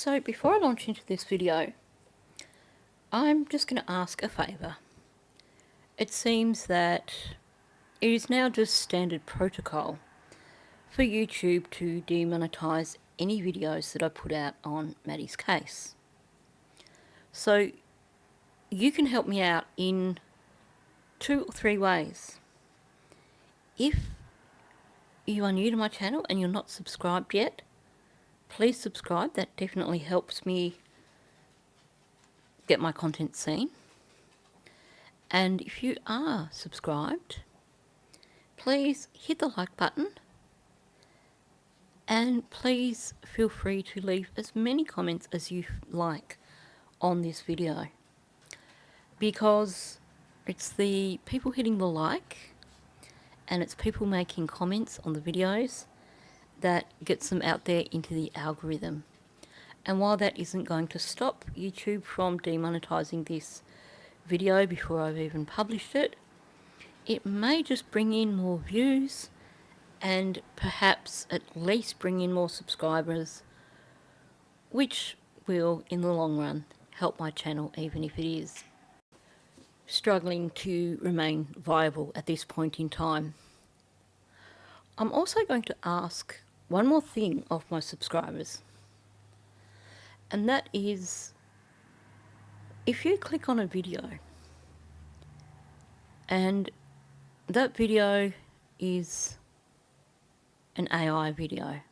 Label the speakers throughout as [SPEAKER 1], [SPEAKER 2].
[SPEAKER 1] So before I launch into this video, I'm just going to ask a favour. It seems that it is now just standard protocol for YouTube to demonetize any videos that I put out on Maddie's case. So you can help me out in 2 or 3 ways. If you are new to my channel and you're not subscribed yet, please subscribe. That definitely helps me get my content seen. And if you are subscribed, please hit the like button and please feel free to leave as many comments as you like on this video, because it's the people hitting the like and it's people making comments on the videos that gets them out there into the algorithm. And while that isn't going to stop YouTube from demonetizing this video before I've even published it, it may just bring in more views and perhaps at least bring in more subscribers, which will, in the long run, help my channel, even if it is struggling to remain viable at this point in time. I'm also going to ask one more thing of my subscribers, and that is, if you click on a video and that video is an AI video,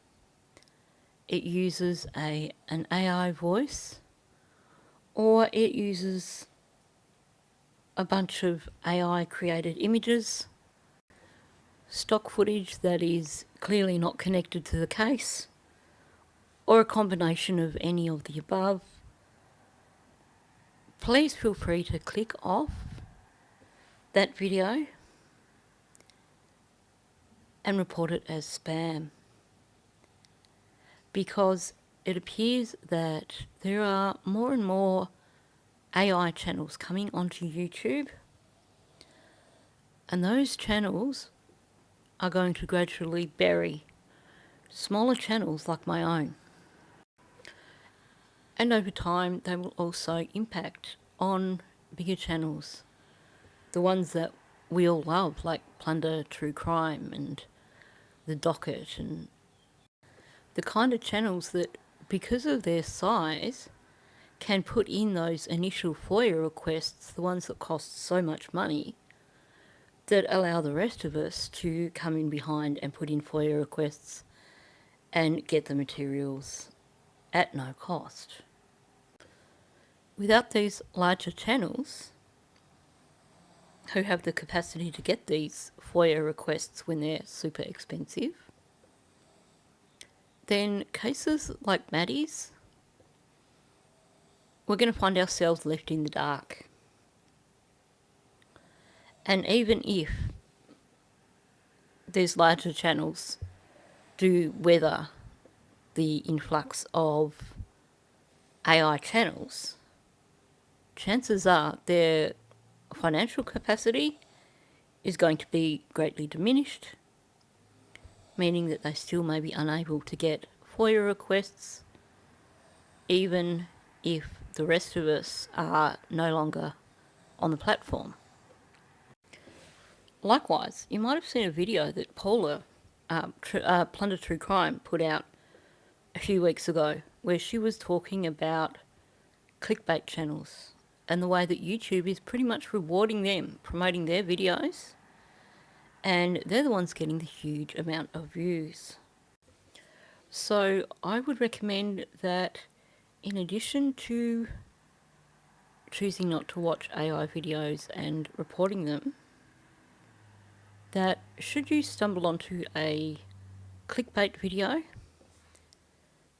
[SPEAKER 1] it uses an AI voice, or it uses a bunch of AI created images, stock footage that is clearly not connected to the case, or a combination of any of the above, please feel free to click off that video and report it as spam, because it appears that there are more and more AI channels coming onto YouTube, and those channels are going to gradually bury smaller channels like my own. And over time, they will also impact on bigger channels, the ones that we all love, like Plunder True Crime and The Docket, and the kind of channels that, because of their size, can put in those initial FOIA requests, the ones that cost so much money, that allow the rest of us to come in behind and put in FOIA requests and get the materials at no cost. Without these larger channels, who have the capacity to get these FOIA requests when they're super expensive, then cases like Maddie's, we're going to find ourselves left in the dark. And even if these larger channels do weather the influx of AI channels, chances are their financial capacity is going to be greatly diminished, meaning that they still may be unable to get FOIA requests, even if the rest of us are no longer on the platform. Likewise, you might have seen a video that Paula, Plunder True Crime, put out a few weeks ago, where she was talking about clickbait channels and the way that YouTube is pretty much rewarding them, promoting their videos, and they're the ones getting the huge amount of views. So I would recommend that, in addition to choosing not to watch AI videos and reporting them, that should you stumble onto a clickbait video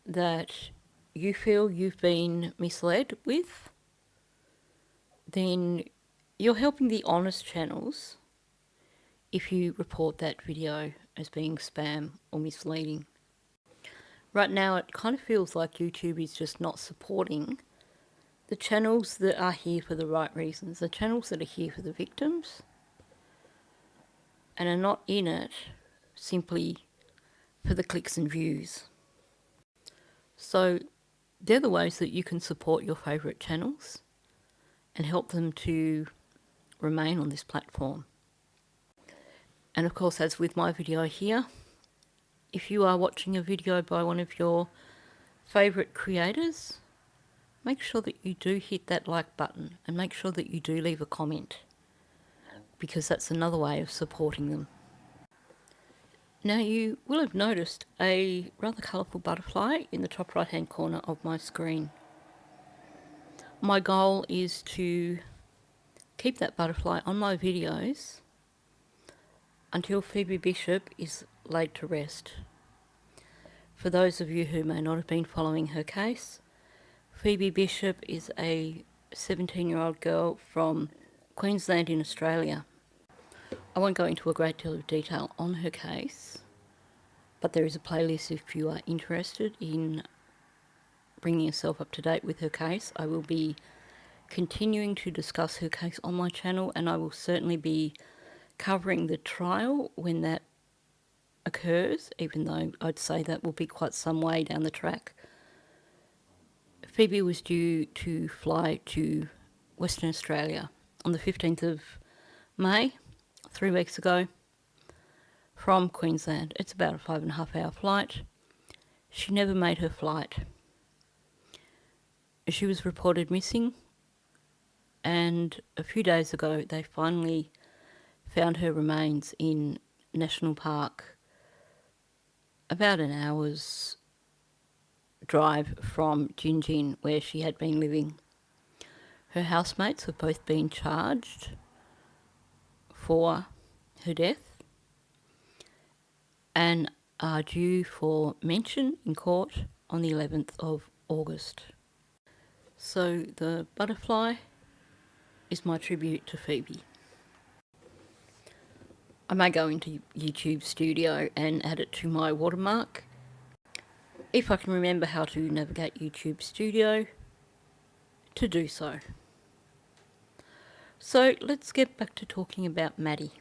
[SPEAKER 1] that you feel you've been misled with, then you're helping the honest channels if you report that video as being spam or misleading. Right now, it kind of feels like YouTube is just not supporting the channels that are here for the right reasons, the channels that are here for the victims, and are not in it simply for the clicks and views. So They're the ways that you can support your favourite channels and help them to remain on this platform. And of course, as with my video here, if you are watching a video by one of your favourite creators, make sure that you do hit that like button and make sure that you do leave a comment, because that's another way of supporting them. Now, you will have noticed a rather colourful butterfly in the top right hand corner of my screen. My goal is to keep that butterfly on my videos until Phoebe Bishop is laid to rest. For those of you who may not have been following her case, Phoebe Bishop is a 17-year-old girl from Queensland in Australia. I won't go into a great deal of detail on her case, but there is a playlist if you are interested in bringing yourself up to date with her case. I will be continuing to discuss her case on my channel, and I will certainly be covering the trial when that occurs, even though I'd say that will be quite some way down the track. Phoebe was due to fly to Western Australia on the 15th of May, 3 weeks ago, from Queensland. It's about a 5.5 hour flight. She never made her flight. She was reported missing, and a few days ago they finally found her remains in National Park, about an hour's drive from Gingin, where she had been living. Her housemates have both been charged for her death and are due for mention in court on the 11th of August. So the butterfly is my tribute to Phoebe. I may go into YouTube Studio and add it to my watermark, if I can remember how to navigate YouTube Studio to do so. So let's get back to talking about Maddie.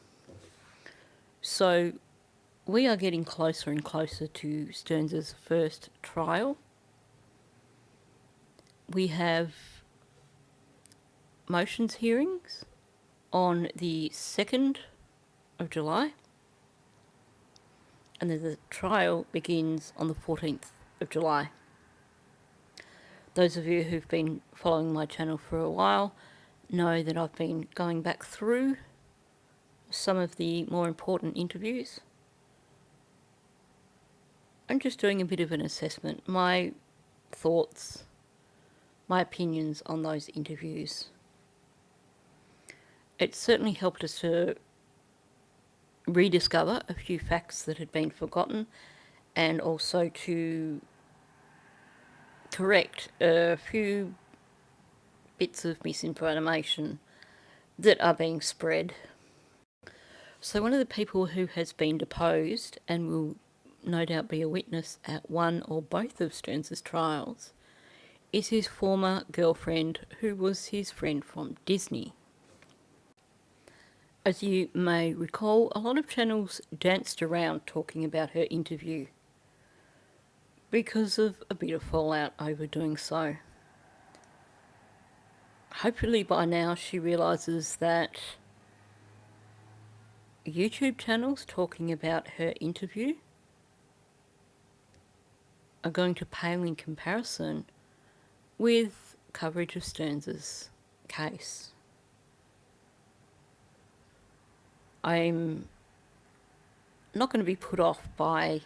[SPEAKER 1] So we are getting closer and closer to Stearns' first trial. We have motions hearings on the 2nd of July, and then the trial begins on the 14th of July. Those of you who've been following my channel for a while know that I've been going back through some of the more important interviews. I'm just doing a bit of an assessment, my thoughts, my opinions on those interviews. It certainly helped us to rediscover a few facts that had been forgotten, and also to correct a few bits of misinformation that are being spread. So one of the people who has been deposed and will no doubt be a witness at one or both of Stearns' trials is his former girlfriend, who was his friend from Disney. As you may recall, a lot of channels danced around talking about her interview because of a bit of fallout over doing so. Hopefully by now she realises that YouTube channels talking about her interview are going to pale in comparison with coverage of Stearns' case. I'm not going to be put off by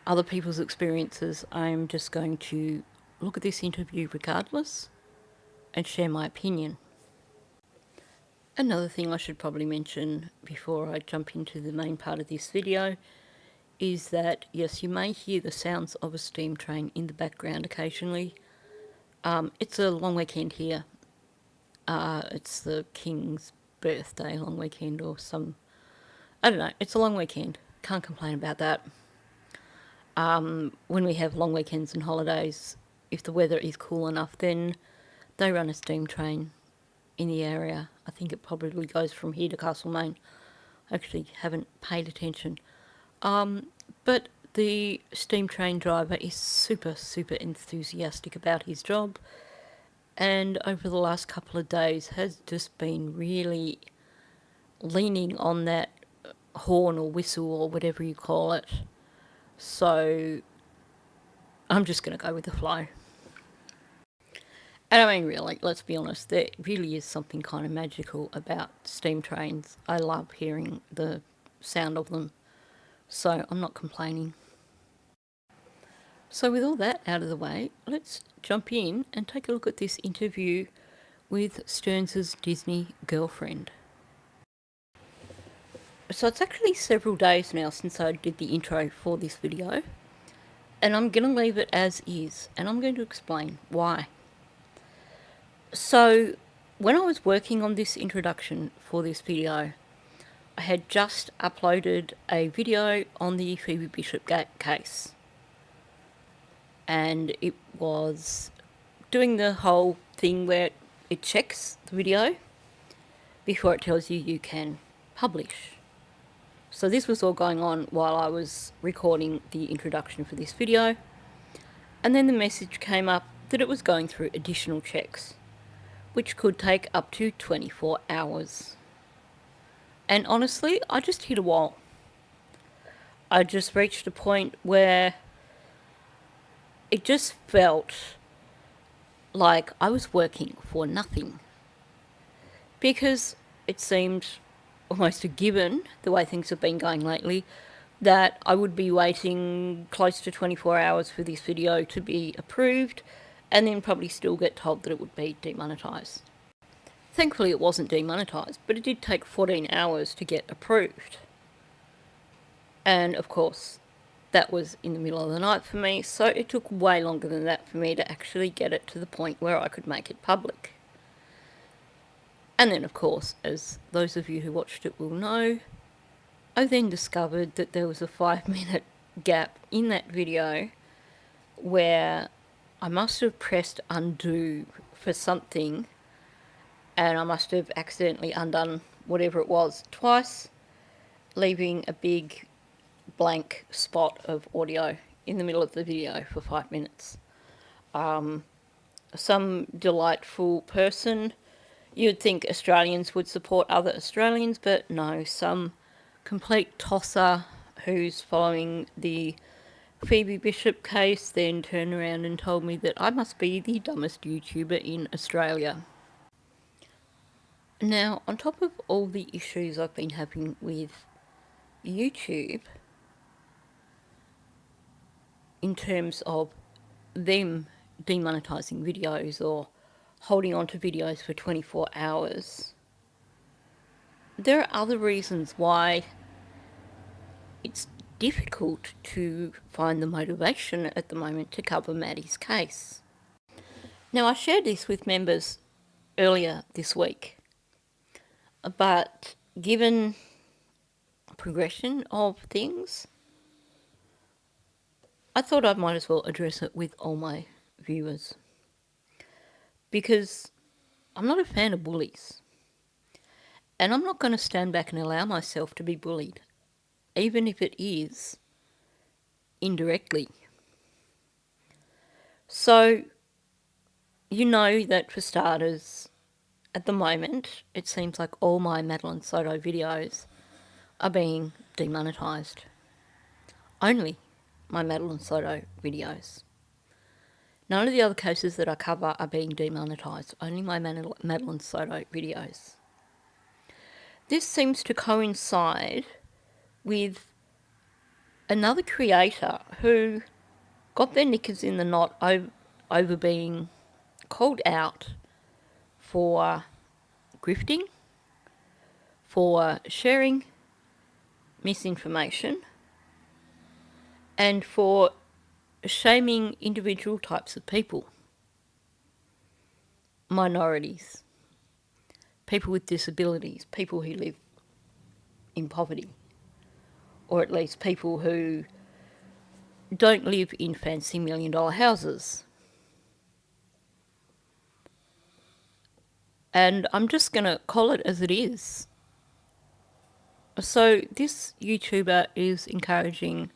[SPEAKER 1] other people's experiences. I'm just going to look at this interview regardless and share my opinion. Another thing I should probably mention before I jump into the main part of this video is that, yes, you may hear the sounds of a steam train in the background occasionally. It's a long weekend here. It's the King's birthday long weekend or I don't know, it's a long weekend. Can't complain about that. When we have long weekends and holidays, if the weather is cool enough, then they run a steam train in the area. I think it probably goes from here to Castlemaine. I actually haven't paid attention. But the steam train driver is super, super enthusiastic about his job, and over the last couple of days has just been really leaning on that horn or whistle or whatever you call it. So I'm just going to go with the flow. And I mean, really, let's be honest, there really is something kind of magical about steam trains. I love hearing the sound of them, so I'm not complaining. So with all that out of the way, let's jump in and take a look at this interview with Stearns' Disney girlfriend. So it's actually several days now since I did the intro for this video, and I'm going to leave it as is, and I'm going to explain why. So when I was working on this introduction for this video, I had just uploaded a video on the Phoebe Bishop case, and it was doing the whole thing where it checks the video before it tells you you can publish. So this was all going on while I was recording the introduction for this video, and then the message came up that it was going through additional checks, which could take up to 24 hours. And honestly, I just hit a wall. I just reached a point where it just felt like I was working for nothing, because it seemed almost a given, the way things have been going lately, that I would be waiting close to 24 hours for this video to be approved, and then probably still get told that it would be demonetised. Thankfully it wasn't demonetised, but it did take 14 hours to get approved. And of course, that was in the middle of the night for me, so it took way longer than that for me to actually get it to the point where I could make it public. And then, of course, as those of you who watched it will know, I then discovered that there was a 5-minute gap in that video where I must have pressed undo for something, and I must have accidentally undone whatever it was twice, leaving a big blank spot of audio in the middle of the video for 5 minutes. Some delightful person, you'd think Australians would support other Australians, but no, some complete tosser who's following the Phoebe Bishop case then turned around and told me that I must be the dumbest YouTuber in Australia. Now, on top of all the issues I've been having with YouTube, in terms of them demonetising videos or holding on to videos for 24 hours, there are other reasons why it's difficult to find the motivation at the moment to cover Maddie's case. Now, I shared this with members earlier this week, but given progression of things, I thought I might as well address it with all my viewers, because I'm not a fan of bullies, and I'm not going to stand back and allow myself to be bullied, even if it is indirectly. So, you know that for starters, at the moment, it seems like all my Madeline Soto videos are being demonetised. Only my Madeline Soto videos. None of the other cases that I cover are being demonetised, only my Madeline Soto videos. This seems to coincide with another creator who got their knickers in the knot over being called out for grifting, for sharing misinformation, and for shaming individual types of people. Minorities, people with disabilities, people who live in poverty, or at least people who don't live in fancy $1 million houses. And I'm just going to call it as it is. So this YouTuber is encouraging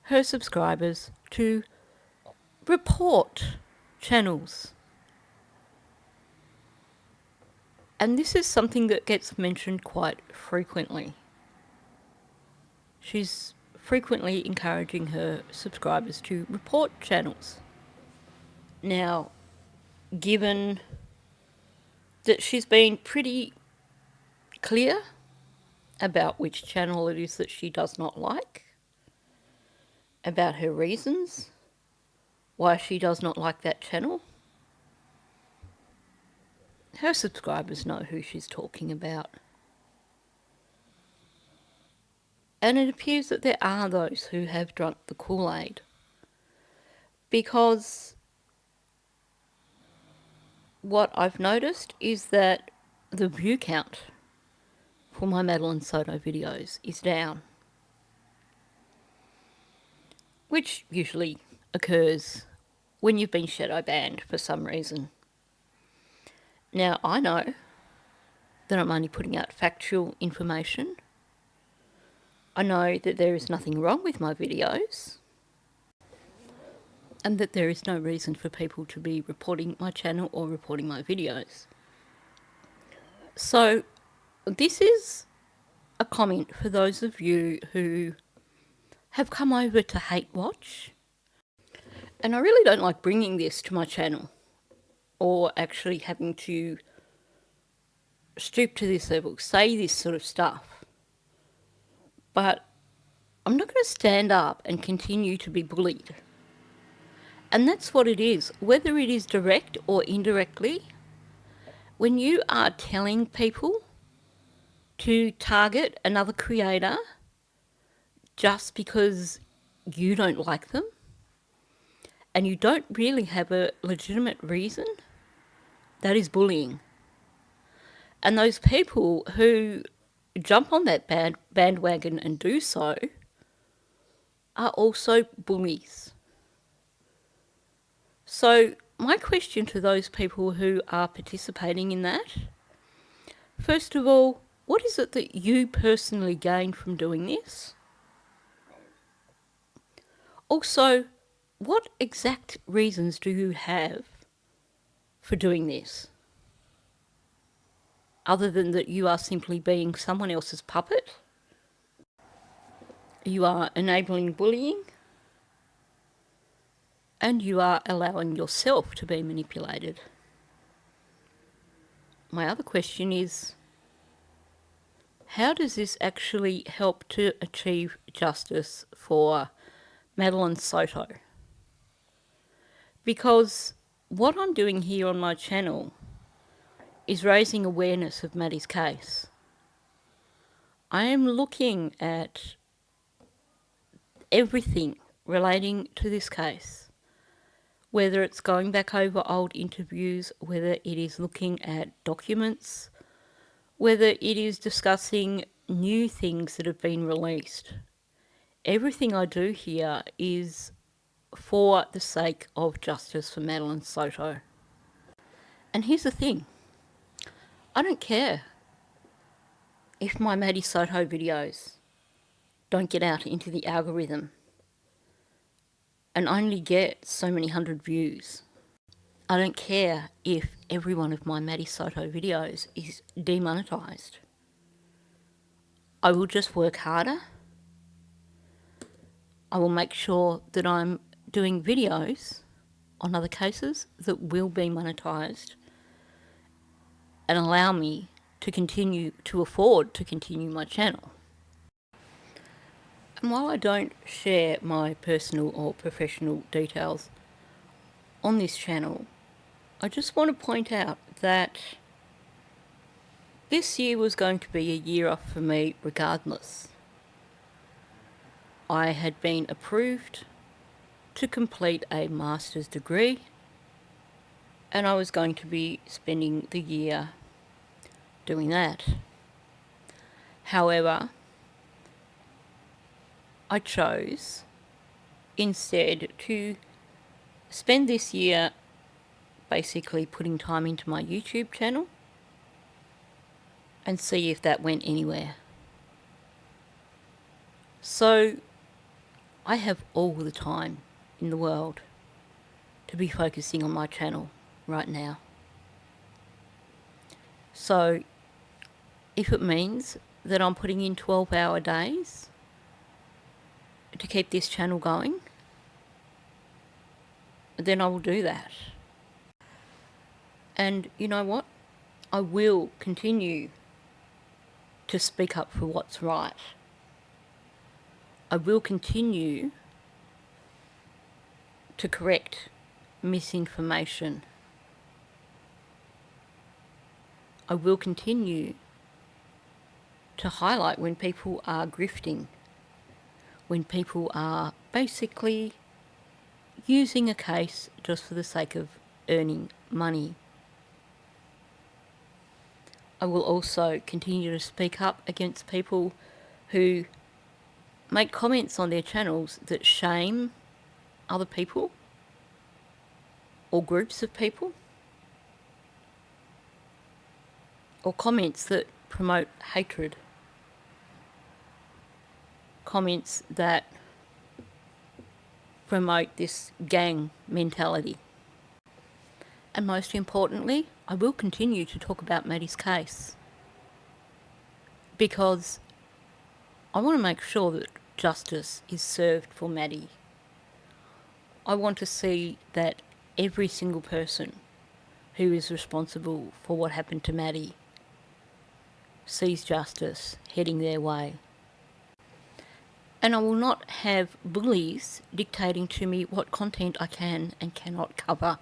[SPEAKER 1] her subscribers to report channels. And this is something that gets mentioned quite frequently. She's frequently encouraging her subscribers to report channels. Now, given that she's been pretty clear about which channel it is that she does not like, about her reasons why she does not like that channel, her subscribers know who she's talking about. And it appears that there are those who have drunk the Kool-Aid, because what I've noticed is that the view count for my Madeline Soto videos is down, which usually occurs when you've been shadow banned for some reason. Now, I know that I'm only putting out factual information. I know that there is nothing wrong with my videos, and that there is no reason for people to be reporting my channel or reporting my videos. So this is a comment for those of you who have come over to hate watch. And I really don't like bringing this to my channel, or actually having to stoop to this level, say this sort of stuff. But I'm not going to stand up and continue to be bullied. And that's what it is, whether it is direct or indirectly. When you are telling people to target another creator just because you don't like them, and you don't really have a legitimate reason, that is bullying. And those people who jump on that bandwagon and do so are also bullies. So my question to those people who are participating in that, first of all, what is it that you personally gain from doing this? Also, what exact reasons do you have for doing this? Other than that you are simply being someone else's puppet? You are enabling bullying, and you are allowing yourself to be manipulated. My other question is, how does this actually help to achieve justice for Madeline Soto? Because what I'm doing here on my channel is raising awareness of Maddie's case. I am looking at everything relating to this case, whether it's going back over old interviews, whether it is looking at documents, whether it is discussing new things that have been released. Everything I do here is for the sake of justice for Madeline Soto. And here's the thing, I don't care if my Maddie Soto videos don't get out into the algorithm and only get so many hundred views. I don't care if every one of my Maddie Soto videos is demonetized. I will just work harder. I will make sure that I'm doing videos on other cases that will be monetized and allow me to continue to afford to continue my channel. And while I don't share my personal or professional details on this channel, I just want to point out that this year was going to be a year off for me regardless. I had been approved to complete a master's degree, and I was going to be spending the year doing that. However, I chose instead to spend this year basically putting time into my YouTube channel and see if that went anywhere. So I have all the time in the world to be focusing on my channel right now. So if it means that I'm putting in 12-hour days to keep this channel going, then I will do that. And you know what? I will continue to speak up for what's right. I will continue to correct misinformation. I will continue to highlight when people are grifting, when people are basically using a case just for the sake of earning money. I will also continue to speak up against people who make comments on their channels that shame other people or groups of people, or comments that promote hatred, comments that promote this gang mentality. And most importantly, I will continue to talk about Maddie's case, because I want to make sure that justice is served for Maddie. I want to see that every single person who is responsible for what happened to Maddie sees justice heading their way. And I will not have bullies dictating to me what content I can and cannot cover.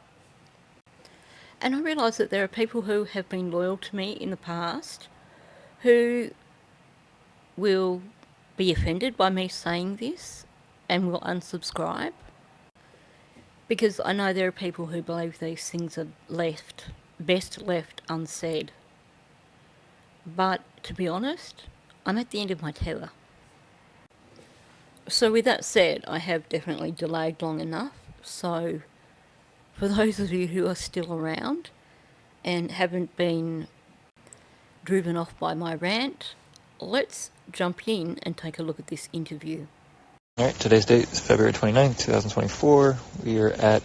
[SPEAKER 1] And I realise that there are people who have been loyal to me in the past who will be offended by me saying this and will unsubscribe, because I know there are people who believe these things are best left unsaid. But to be honest, I'm at the end of my tether. So with that said, I have definitely delayed long enough. So for those of you who are still around and haven't been driven off by my rant, let's jump in and take a look at this interview.
[SPEAKER 2] All right, today's date is February 29th, 2024. We are at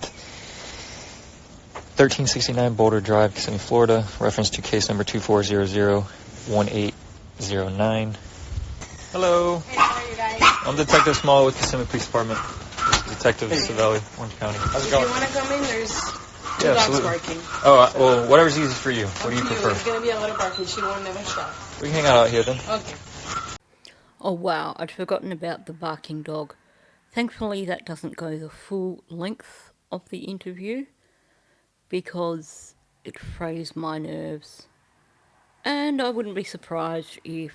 [SPEAKER 2] 1369 Boulder Drive, Kissimmee, Florida. Reference to case number 24001809. Hello.
[SPEAKER 3] Hey, how are you guys?
[SPEAKER 2] I'm Detective Small with Kissimmee Police Department. Detective Savelli, Orange County. How's it
[SPEAKER 3] If
[SPEAKER 2] going?
[SPEAKER 3] you want to come in, there's two
[SPEAKER 2] Yeah,
[SPEAKER 3] dogs
[SPEAKER 2] absolutely.
[SPEAKER 3] barking.
[SPEAKER 2] Oh, well, whatever's easiest for you. What do you prefer?
[SPEAKER 3] It's going to be a lot of barking. She won't never stop.
[SPEAKER 2] We can hang out here then.
[SPEAKER 3] Okay.
[SPEAKER 1] Oh wow, I'd forgotten about the barking dog. Thankfully that doesn't go the full length of the interview, because it frays my nerves. And I wouldn't be surprised if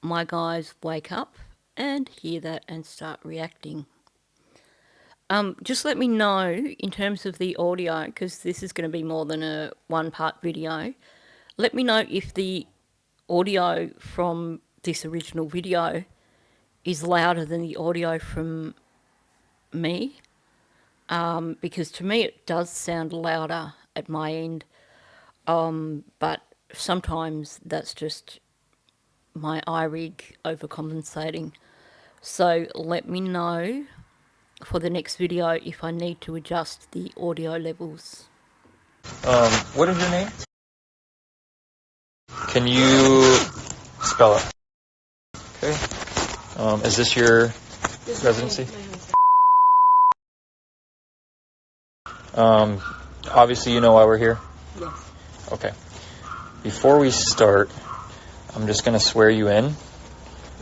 [SPEAKER 1] my guys wake up and hear that and start reacting. Just let me know in terms of the audio, because this is going to be more than a one-part video. Let me know if the audio from this original video is louder than the audio from me, because to me it does sound louder at my end, but sometimes that's just my iRig overcompensating. So let me know for the next video if I need to adjust the audio levels.
[SPEAKER 2] What is your name? Can you spell it? Okay. Is this your residency? Obviously you know why we're here?
[SPEAKER 3] Yes.
[SPEAKER 2] Okay. Before we start, I'm just going to swear you in.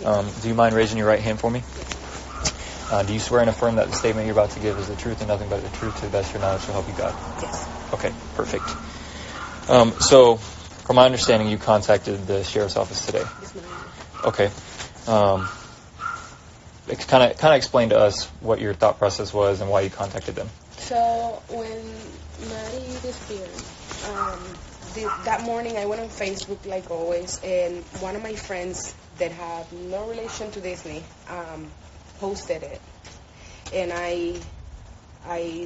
[SPEAKER 2] Do you mind raising your right hand for me? Do you swear and affirm that the statement you're about to give is the truth and nothing but the truth to the best of your knowledge, so help you God?
[SPEAKER 3] Yes.
[SPEAKER 2] Okay, perfect. So, from my understanding, you contacted the sheriff's office today.
[SPEAKER 3] Yes, ma'am.
[SPEAKER 2] Okay. Kind of explain to us what your thought process was and why you contacted them.
[SPEAKER 3] So, when Maddie disappeared, that morning I went on Facebook like always, and one of my friends that have no relation to Disney posted it. And I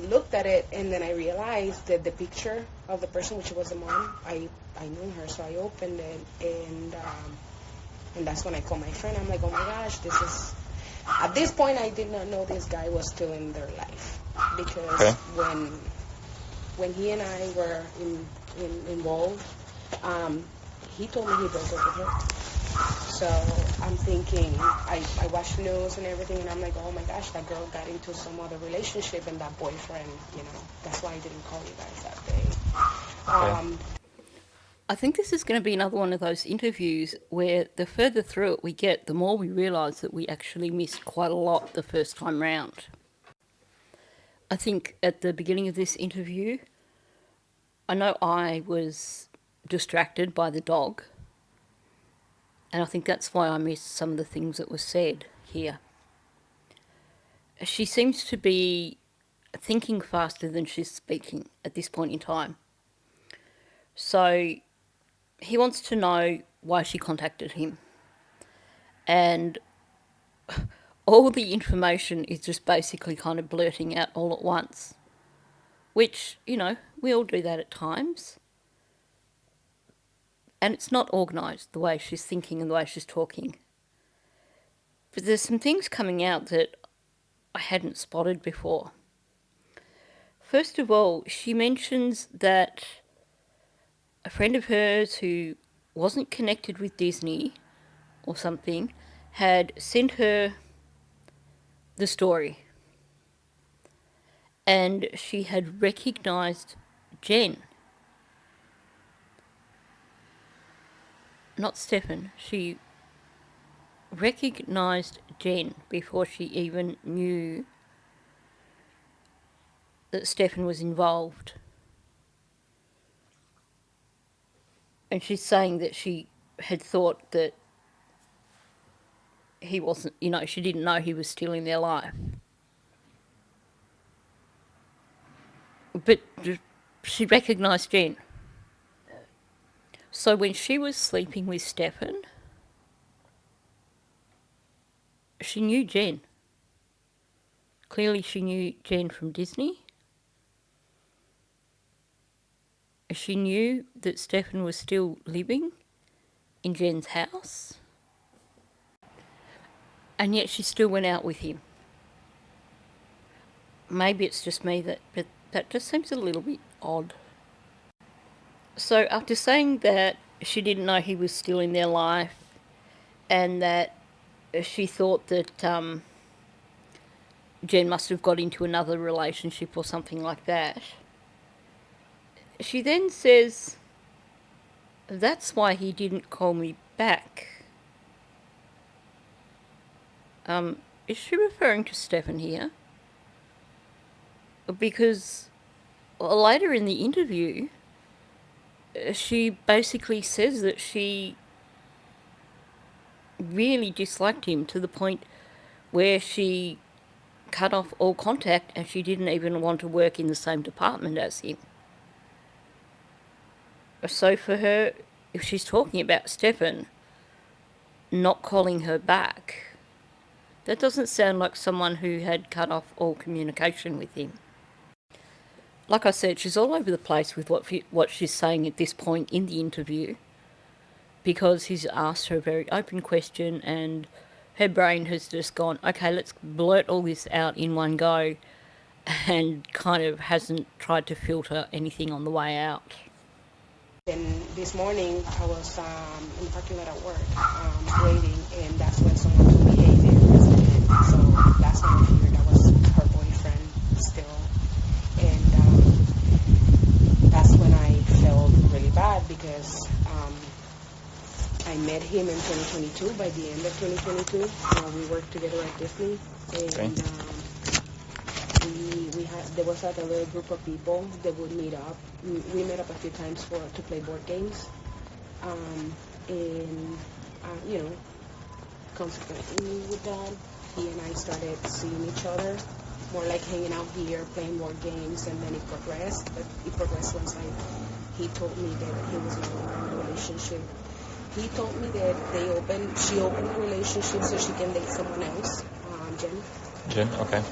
[SPEAKER 3] looked at it, and then I realized that the picture of the person, which was the mom, I knew her, so I opened it, and that's when I called my friend. I'm like, oh my gosh, this is At this point, I did not know this guy was still in their life because
[SPEAKER 2] Okay.
[SPEAKER 3] when he and I were involved, he told me he broke up with her. So I'm thinking, I watched the news and everything, and I'm like, oh my gosh, that girl got into some other relationship, and that boyfriend, that's why I didn't call you guys that day.
[SPEAKER 2] Okay.
[SPEAKER 1] I think this is going to be another one of those interviews where the further through it we get, the more we realise that we actually missed quite a lot the first time round. I think at the beginning of this interview, I know I was distracted by the dog, and I think that's why I missed some of the things that were said here. She seems to be thinking faster than she's speaking at this point in time. So he wants to know why she contacted him. And all the information is just basically kind of blurting out all at once. Which, we all do that at times. And it's not organised the way she's thinking and the way she's talking. But there's some things coming out that I hadn't spotted before. First of all, she mentions that a friend of hers who wasn't connected with Disney or something had sent her the story. And she had recognised Jen. Not Stefan. She recognised Jen before she even knew that Stefan was involved. And she's saying that she had thought that he wasn't, she didn't know he was still in their life. But she recognised Jen. So when she was sleeping with Stefan, she knew Jen. Clearly she knew Jen from Disney. She knew that Stefan was still living in Jen's house. And yet she still went out with him. Maybe it's just me, but that just seems a little bit odd. So after saying that she didn't know he was still in their life and that she thought that Jen must have got into another relationship or something like that, she then says, that's why he didn't call me back. Is she referring to Stefan here? Because later in the interview, she basically says that she really disliked him to the point where she cut off all contact and she didn't even want to work in the same department as him. So for her, if she's talking about Stefan not calling her back, that doesn't sound like someone who had cut off all communication with him. Like I said, she's all over the place with what she's saying at this point in the interview, because he's asked her a very open question and her brain has just gone, okay, let's blurt all this out in one go, and kind of hasn't tried to filter anything on the way out.
[SPEAKER 3] And this morning, I was in the parking lot at work, waiting, and that's when someone told me, hey, there was a man. So that's when I figured that was her boyfriend still. And that's when I felt really bad because I met him in 2022, by the end of 2022. We worked together at Disney. And there was like a little group of people that would meet up. We met up a few times to play board games. Consequently with that, he and I started seeing each other, more like hanging out here, playing board games, and then it progressed. But it progressed once he told me that he was no longer in a relationship. He told me that she opened a relationship so she can date someone else, Jen.
[SPEAKER 2] Jen, okay.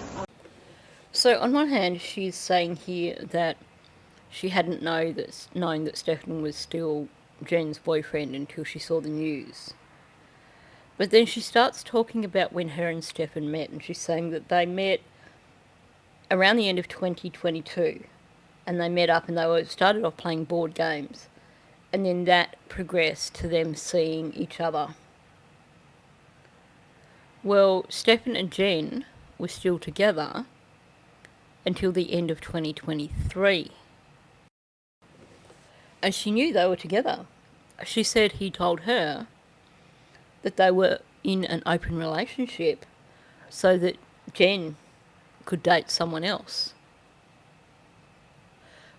[SPEAKER 1] So on one hand, she's saying here that she hadn't known that Stefan was still Jen's boyfriend until she saw the news. But then she starts talking about when her and Stefan met, and she's saying that they met around the end of 2022, and they met up and they started off playing board games, and then that progressed to them seeing each other. Well, Stefan and Jen were still together until the end of 2023. And she knew they were together. She said he told her that they were in an open relationship so that Jen could date someone else.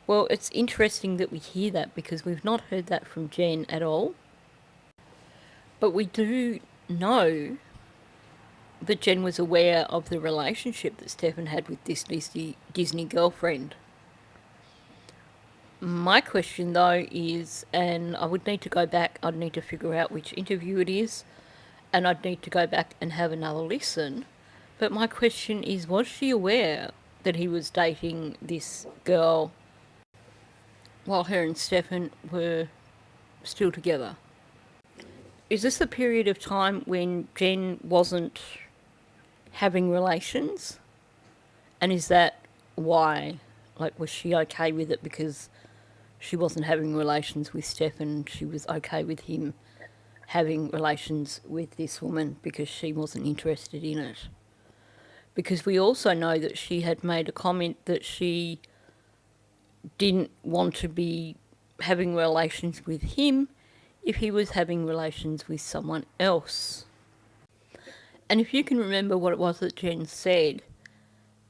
[SPEAKER 1] Well, it's interesting that we hear that because we've not heard that from Jen at all. But we do know that Jen was aware of the relationship that Stefan had with this Disney girlfriend. My question though is, and I would need to go back, I'd need to figure out which interview it is, and I'd need to go back and have another listen. But my question is, was she aware that he was dating this girl while her and Stefan were still together? Is this a period of time when Jen wasn't having relations? And is that why? Like, was she okay with it because she wasn't having relations with Stefan? She was okay with him having relations with this woman because she wasn't interested in it? Because we also know that she had made a comment that she didn't want to be having relations with him if he was having relations with someone else. And if you can remember what it was that Jen said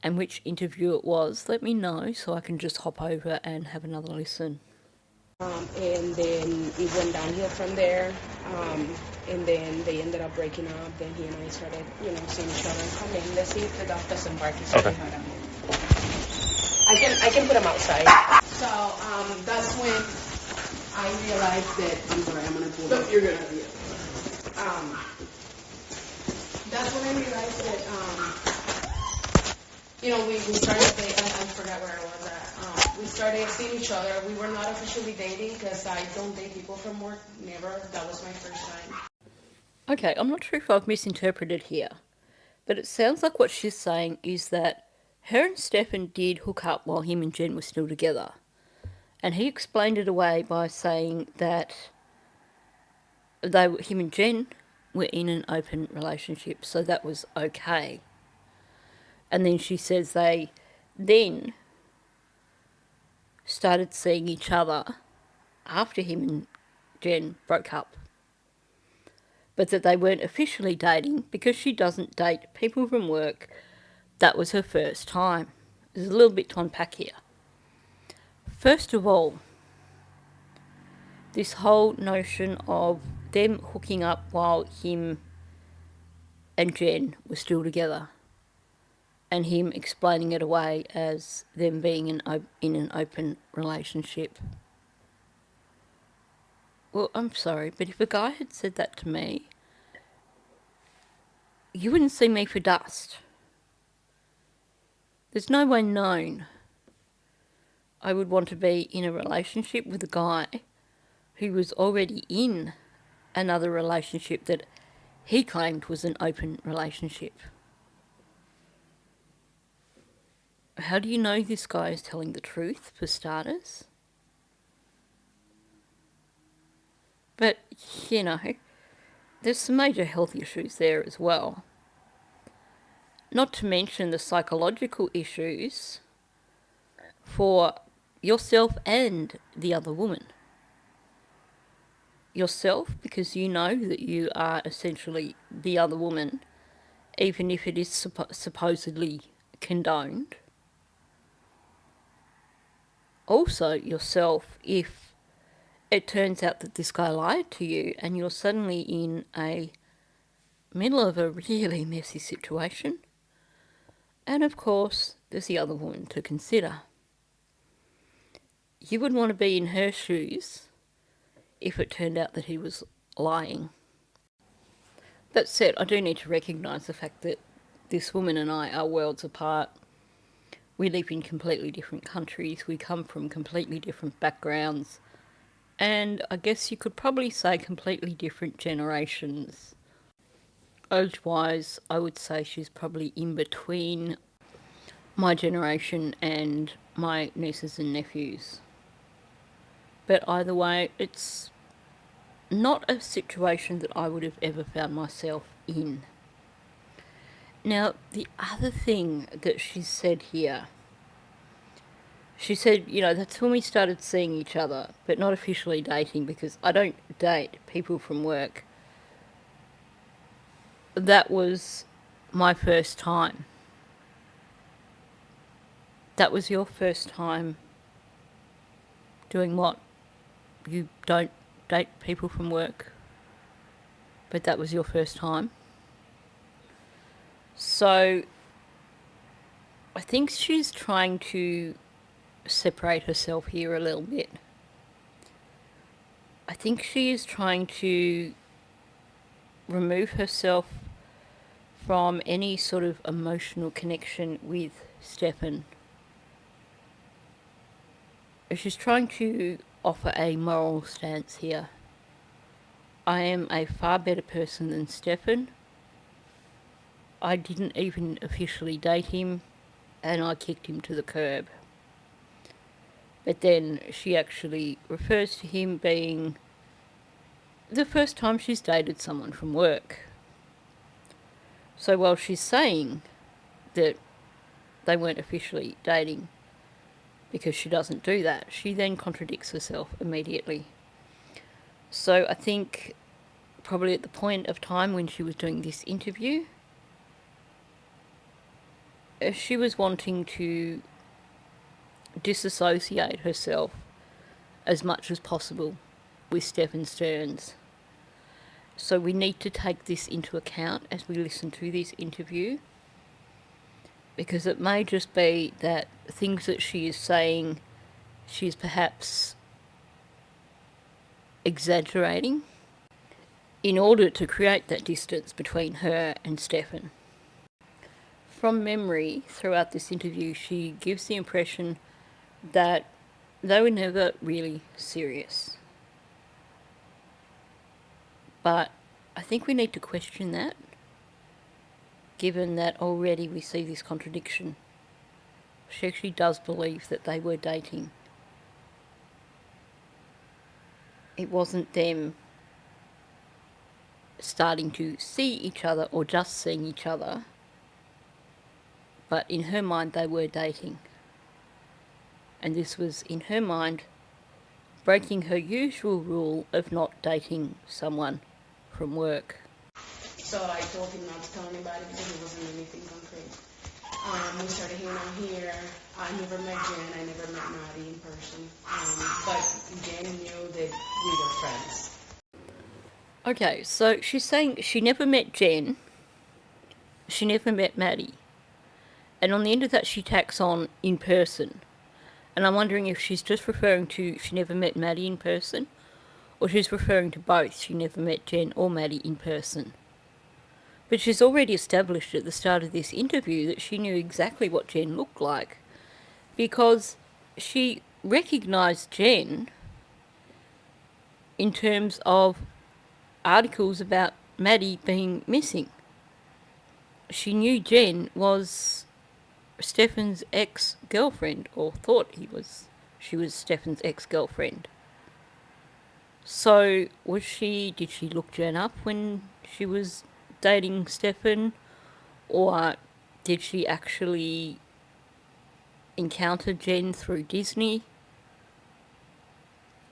[SPEAKER 1] and which interview it was, let me know so I can just hop over and have another listen.
[SPEAKER 3] And then it went downhill from there. And then they ended up breaking up. Then he and I started, seeing each other. Come in, let's see if the dog doesn't bark. He's
[SPEAKER 2] Okay.
[SPEAKER 3] I can put him outside. So that's when I realized that I'm sorry, I'm gonna pull. No, you're gonna be. That's when I realized that we started dating. I forgot where I was at. We started seeing each other. We were not officially dating because I don't date people from work. Never. That was my first time.
[SPEAKER 1] Okay, I'm not sure if I've misinterpreted here, but it sounds like what she's saying is that her and Stefan did hook up while him and Jen were still together. And he explained it away by saying that him and Jen were in an open relationship, so that was okay. And then she says they then started seeing each other after him and Jen broke up. But that they weren't officially dating because she doesn't date people from work. That was her first time. There's a little bit to unpack here. First of all, this whole notion of them hooking up while him and Jen were still together, and him explaining it away as them being in an open relationship. Well, I'm sorry, but if a guy had said that to me, you wouldn't see me for dust. There's no way known I would want to be in a relationship with a guy who was already in another relationship that he claimed was an open relationship. How do you know this guy is telling the truth, for starters? But, there's some major health issues there as well. Not to mention the psychological issues for yourself and the other woman. Yourself, because you know that you are essentially the other woman, even if it is supposedly condoned. Also yourself, if it turns out that this guy lied to you and you're suddenly in a middle of a really messy situation. And of course, there's the other woman to consider. You would want to be in her shoes if it turned out that he was lying. That said, I do need to recognise the fact that this woman and I are worlds apart. We live in completely different countries. We come from completely different backgrounds. And I guess you could probably say completely different generations. Age-wise, I would say she's probably in between my generation and my nieces and nephews. But either way, it's not a situation that I would have ever found myself in. Now, the other thing that she said here, she said, that's when we started seeing each other, but not officially dating, because I don't date people from work. That was my first time. That was your first time doing what? You don't date people from work, but that was your first time. So I think she's trying to separate herself here a little bit. I think she is trying to remove herself from any sort of emotional connection with Stefan. She's trying to offer a moral stance here. I am a far better person than Stefan. I didn't even officially date him, and I kicked him to the curb. But then she actually refers to him being the first time she's dated someone from work. So while she's saying that they weren't officially dating, because she doesn't do that, she then contradicts herself immediately. So I think probably at the point of time when she was doing this interview, she was wanting to disassociate herself as much as possible with Stefan Stearns. So we need to take this into account as we listen to this interview, because it may just be that things that she is saying, she's perhaps exaggerating in order to create that distance between her and Stefan. From memory, throughout this interview, she gives the impression that they were never really serious. But I think we need to question that, given that already we see this contradiction. She actually does believe that they were dating. It wasn't them starting to see each other or just seeing each other, but in her mind they were dating. And this was, in her mind, breaking her usual rule of not dating someone from work.
[SPEAKER 3] So I told him not to tell anybody because it wasn't anything concrete. We started hanging out here. I never met Jen. I never met Maddie in person. But Jen knew that we were friends.
[SPEAKER 1] Okay, so she's saying she never met Jen. She never met Maddie. And on the end of that she tacks on in person. And I'm wondering if she's just referring to she never met Maddie in person, or she's referring to both. She never met Jen or Maddie in person. But she's already established at the start of this interview that she knew exactly what Jen looked like, because she recognised Jen in terms of articles about Maddie being missing. She knew Jen was Stefan's ex-girlfriend, or thought she was Stefan's ex-girlfriend. So did she look Jen up when she was dating Stefan, or did she actually encounter Jen through Disney?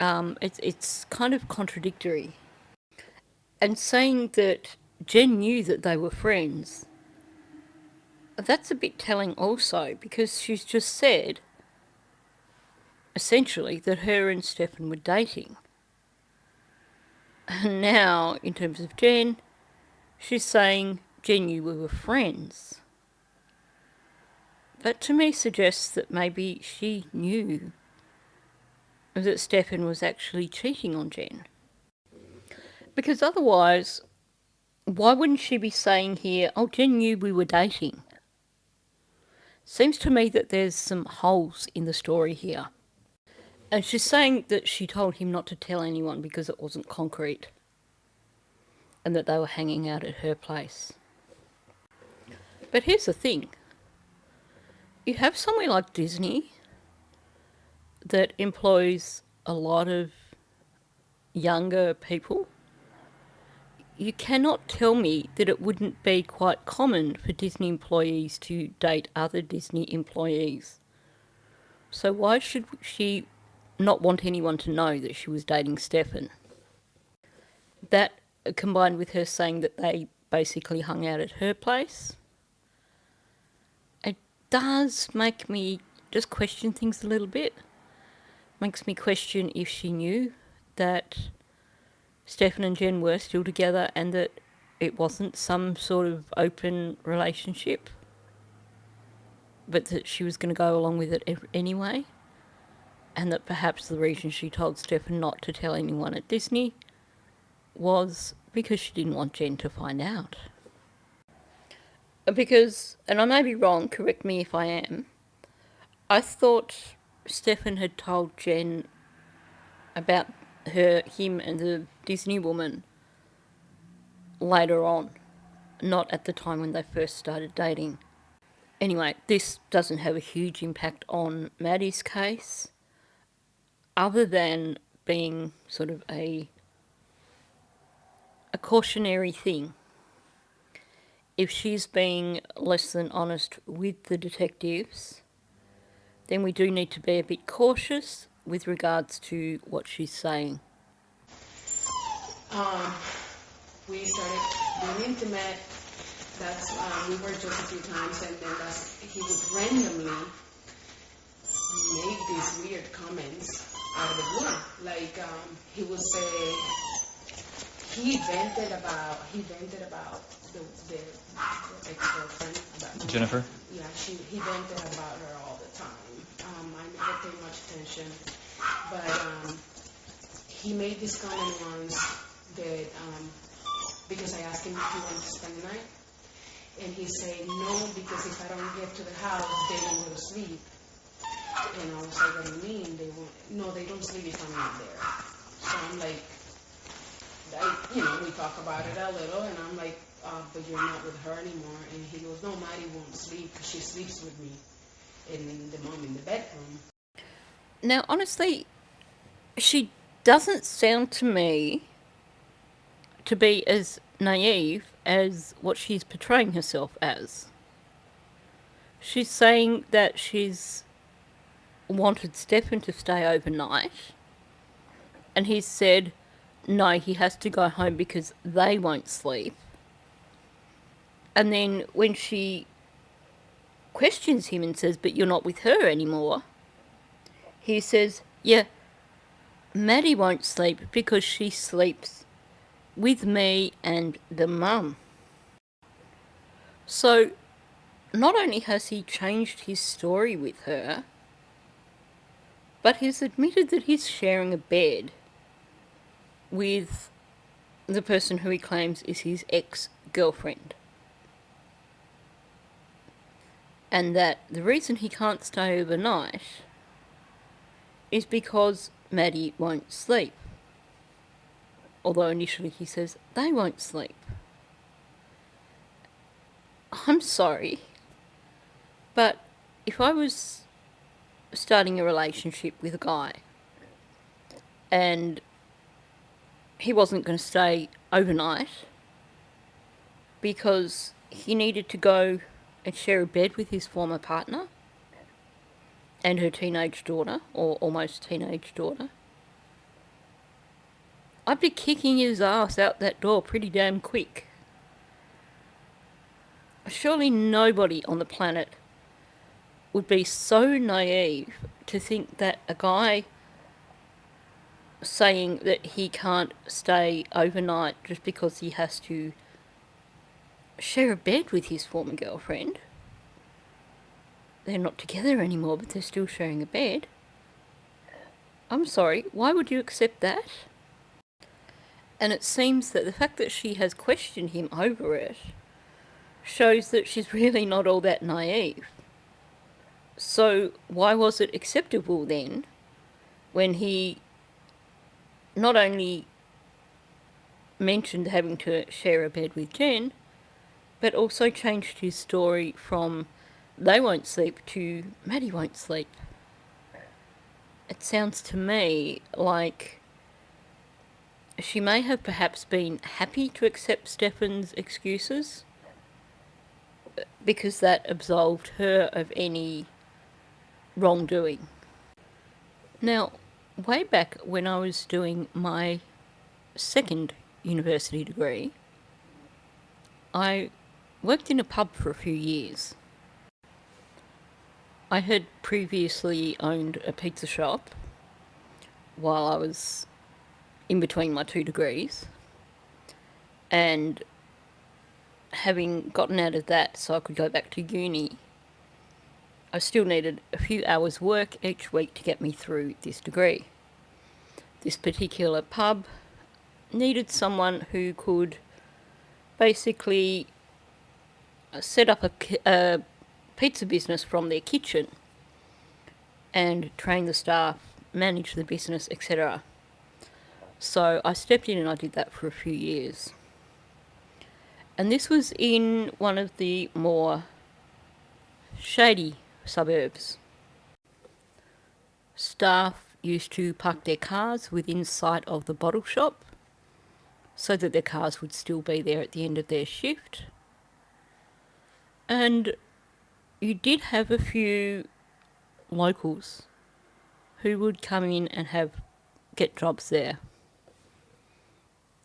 [SPEAKER 1] It's kind of contradictory. And saying that Jen knew that they were friends, that's a bit telling also, because she's just said, essentially, that her and Stefan were dating. And now, in terms of Jen, she's saying Jen knew we were friends. That to me suggests that maybe she knew that Stefan was actually cheating on Jen. Because otherwise, why wouldn't she be saying here, oh, Jen knew we were dating? Seems to me that there's some holes in the story here. And she's saying that she told him not to tell anyone because it wasn't concrete. and that they were hanging out at her place. But here's the thing. You have somewhere like Disney that employs a lot of younger people. You cannot tell me that it wouldn't be quite common for Disney employees to date other Disney employees. So why should she not want anyone to know that she was dating Stefan? That, combined with her saying that they basically hung out at her place, it does make me just question things a little bit. Makes me question if she knew that Stefan and Jen were still together and that it wasn't some sort of open relationship, but that she was going to go along with it anyway, and that perhaps the reason she told Stefan not to tell anyone at Disney was because she didn't want Jen to find out. Because, and I may be wrong, correct me if I am, I thought Stefan had told Jen about him and the Disney woman later on, not at the time when they first started dating. Anyway, this doesn't have a huge impact on Maddie's case, other than being sort of a cautionary thing. If she's being less than honest with the detectives, then we do need to be a bit cautious with regards to what she's saying.
[SPEAKER 3] We started being intimate. That's we were just a few times, and then he would randomly make these weird comments out of the blue. Like he would say he vented about the ex-girlfriend. About
[SPEAKER 2] Jennifer?
[SPEAKER 3] Yeah, he vented about her all the time. I never paid much attention, but he made this comment once that because I asked him if he wanted to spend the night, and he said no, because if I don't get to the house, they won't go to sleep. And I was like, what do you mean? They won't? No, they don't sleep if I'm not there. So I'm like, we talk about it a little, and I'm like, but you're not with her anymore. And he goes, no, Maddie won't sleep because she sleeps with me and the mom in the bedroom.
[SPEAKER 1] Now, honestly, she doesn't sound to me to be as naive as what she's portraying herself as. She's saying that she's wanted Stefan to stay overnight, and he's said no, he has to go home because they won't sleep. And then when she questions him and says, but you're not with her anymore, he says, yeah, Maddie won't sleep because she sleeps with me and the mum. So not only has he changed his story with her, but he's admitted that he's sharing a bed with the person who he claims is his ex-girlfriend. And that the reason he can't stay overnight is because Maddie won't sleep. Although initially he says they won't sleep. I'm sorry, but if I was starting a relationship with a guy and he wasn't going to stay overnight because he needed to go and share a bed with his former partner and her teenage daughter, or almost teenage daughter, I'd be kicking his ass out that door pretty damn quick. Surely nobody on the planet would be so naive to think that a guy saying that he can't stay overnight just because he has to share a bed with his former girlfriend. They're not together anymore, but they're still sharing a bed. I'm sorry, why would you accept that? And it seems that the fact that she has questioned him over it shows that she's really not all that naive. So why was it acceptable then when he not only mentioned having to share a bed with Jen, but also changed his story from they won't sleep to Maddie won't sleep. It sounds to me like she may have perhaps been happy to accept Stefan's excuses because that absolved her of any wrongdoing. Now, way back when I was doing my second university degree, I worked in a pub for a few years. I had previously owned a pizza shop while I was in between my 2 degrees, and having gotten out of that so I could go back to uni, I still needed a few hours work each week to get me through this degree. This particular pub needed someone who could basically set up a pizza business from their kitchen and train the staff, manage the business, etc. So I stepped in and I did that for a few years. And this was in one of the more shady suburbs. Staff used to park their cars within sight of the bottle shop so that their cars would still be there at the end of their shift. And you did have a few locals who would come in and get jobs there.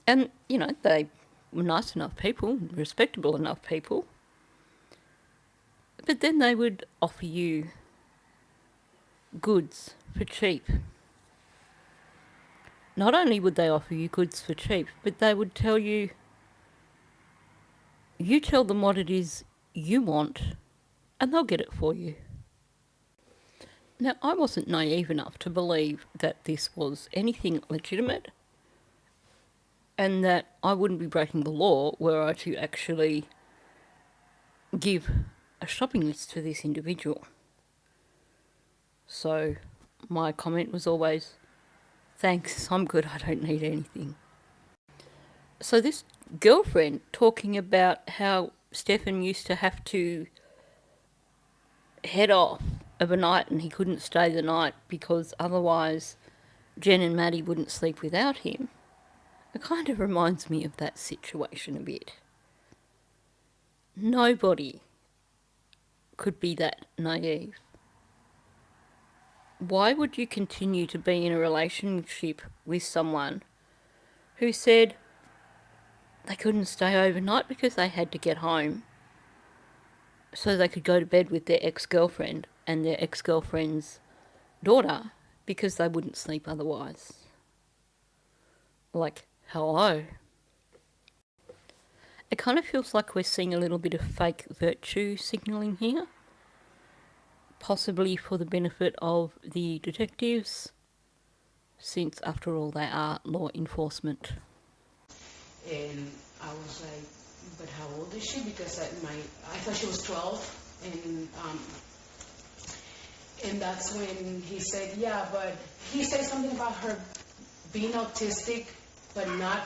[SPEAKER 1] And, they were nice enough people, respectable enough people. But then they would offer you goods for cheap. Not only would they offer you goods for cheap, but they would tell you, you tell them what it is you want and they'll get it for you. Now, I wasn't naive enough to believe that this was anything legitimate and that I wouldn't be breaking the law were I to actually give a shopping list to this individual. So my comment was always, thanks, I'm good, I don't need anything. So this girlfriend talking about how Stefan used to have to head off of a night and he couldn't stay the night because otherwise Jen and Maddie wouldn't sleep without him. It kind of reminds me of that situation a bit. Nobody could be that naive. Why would you continue to be in a relationship with someone who said they couldn't stay overnight because they had to get home so they could go to bed with their ex-girlfriend and their ex-girlfriend's daughter because they wouldn't sleep otherwise? Like, hello. It kind of feels like we're seeing a little bit of fake virtue signalling here, possibly for the benefit of the detectives, since after all they are law enforcement.
[SPEAKER 3] And I was like, but how old is she? Because I thought she was 12, and that's when he said, yeah, but he said something about her being autistic, but not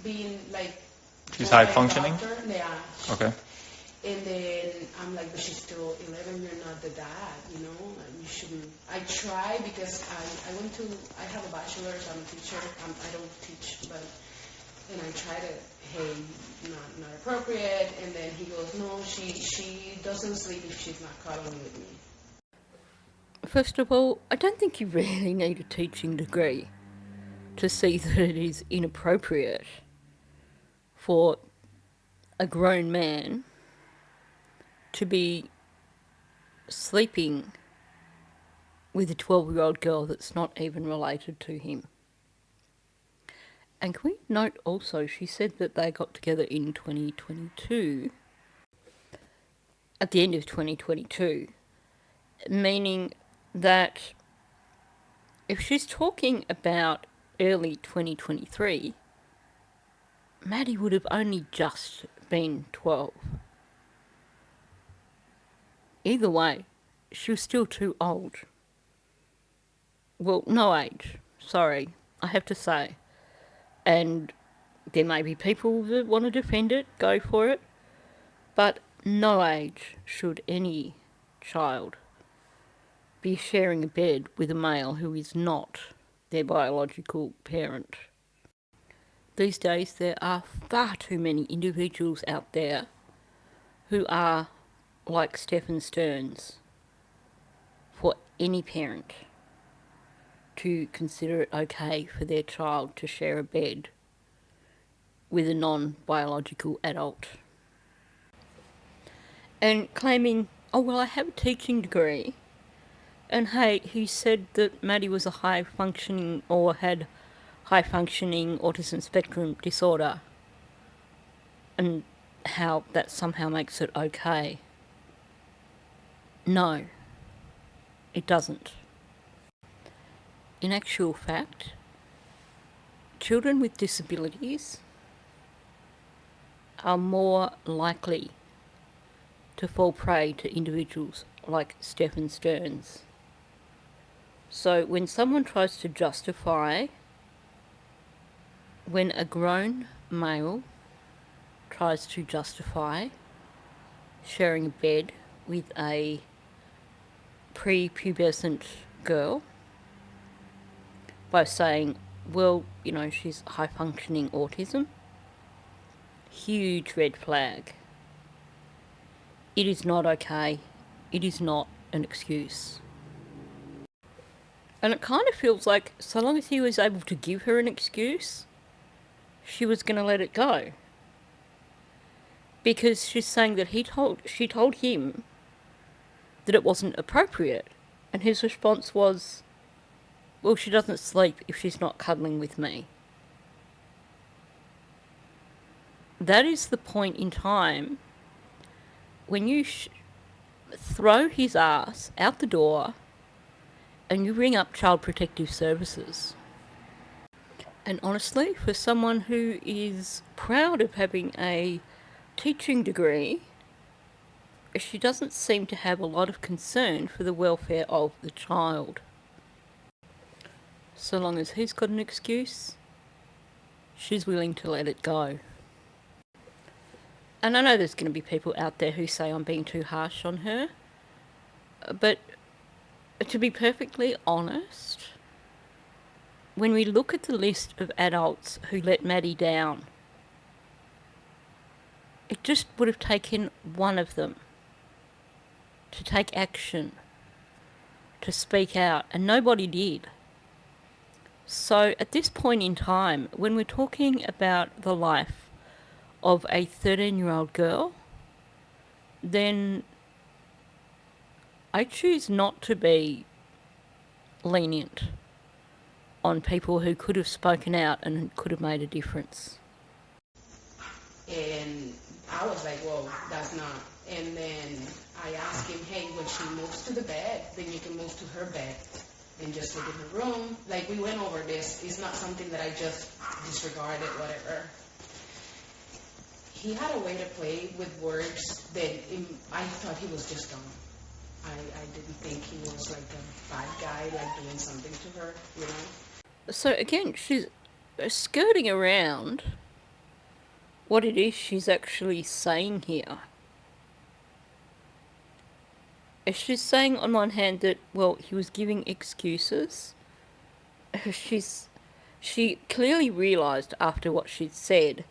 [SPEAKER 3] being like.
[SPEAKER 2] She's high functioning?
[SPEAKER 3] Yeah.
[SPEAKER 2] Okay.
[SPEAKER 3] And then I'm like, but she's still 11, you're not the dad, you shouldn't. I try because I have a bachelor's, I'm a teacher, I don't teach, and I try to, hey, not appropriate, and then he goes, no, she doesn't sleep if she's not cuddling with me.
[SPEAKER 1] First of all, I don't think you really need a teaching degree to see that it is inappropriate for a grown man to be sleeping with a 12-year-old girl that's not even related to him. And can we note also, she said that they got together in 2022, at the end of 2022, meaning that if she's talking about early 2023, Maddie would have only just been 12. Either way, she was still too old. Well, no age, sorry, I have to say. And There may be people that want to defend it, go for it, but no age should any child be sharing a bed with a male who is not their biological parent. These days there are far too many individuals out there who are like Stephen Stearns for any parent to consider it okay for their child to share a bed with a non-biological adult. And claiming, oh well, I have a teaching degree, and hey, he said that Maddie was a high-functioning or had high-functioning autism spectrum disorder, and how that somehow makes it okay. No, it doesn't. In actual fact, children with disabilities are more likely to fall prey to individuals like Stephen Stearns. So when someone tries to justify, when a grown male tries to justify sharing a bed with a prepubescent girl by saying, well, you know, she's high-functioning autism, huge red flag. It is not okay. It is not an excuse. And it kind of feels like so long as he was able to give her an excuse, she was going to let it go. Because she's saying that she told him that it wasn't appropriate. And his response was, well, she doesn't sleep if she's not cuddling with me. That is the point in time when you throw his ass out the door and you ring up Child Protective Services. And honestly, for someone who is proud of having a teaching degree, she doesn't seem to have a lot of concern for the welfare of the child. So long as he's got an excuse, she's willing to let it go. And I know there's going to be people out there who say I'm being too harsh on her, but to be perfectly honest, when we look at the list of adults who let Maddie down, it just would have taken one of them to take action, to speak out, and nobody did. So at this point in time, when we're talking about the life of a 13-year-old girl, then I choose not to be lenient on people who could have spoken out and could have made a difference.
[SPEAKER 3] And I was like, whoa, that's not. And then I asked him, hey, when she moves to the bed, then you can move to her bed and just sit in her room. Like, we went over this. It's not something that I just disregarded, whatever. He had a way to play with words that I thought he was just dumb. I didn't think he was like a bad guy, like doing something to her, you know?
[SPEAKER 1] So again, she's skirting around what it is she's actually saying here. She's saying on one hand that, well, he was giving excuses. She clearly realised after what she'd said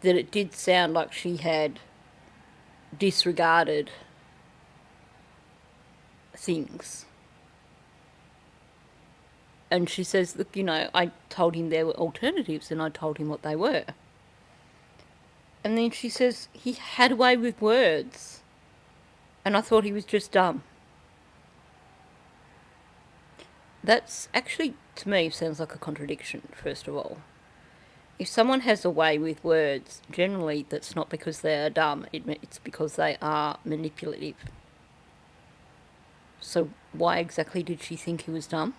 [SPEAKER 1] that it did sound like she had disregarded things. And she says, look, you know, I told him there were alternatives and I told him what they were. And then she says, he had a way with words. And I thought he was just dumb. That's actually, to me, sounds like a contradiction, first of all. If someone has a way with words, generally that's not because they are dumb, it's because they are manipulative. So why exactly did she think he was dumb?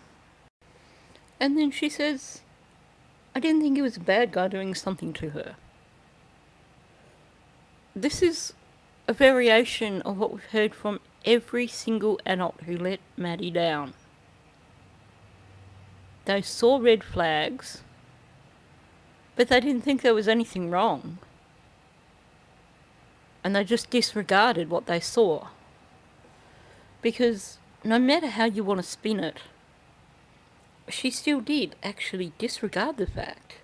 [SPEAKER 1] And then she says, I didn't think he was a bad guy doing something to her. This is a variation of what we've heard from every single adult who let Maddie down. They saw red flags But they didn't think there was anything wrong. And they just disregarded what they saw. Because no matter how you want to spin it, she still did actually disregard the fact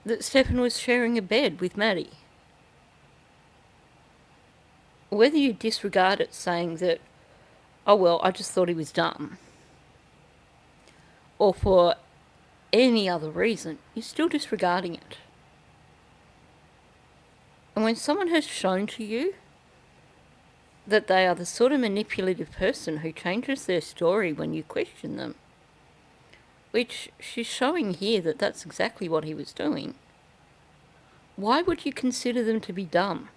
[SPEAKER 1] that Stefan was sharing a bed with Maddie. Whether you disregard it saying that, oh well, I just thought he was dumb, or for any other reason, you're still disregarding it. And when someone has shown to you that they are the sort of manipulative person who changes their story when you question them, which she's showing here that that's exactly what he was doing, why would you consider them to be dumb?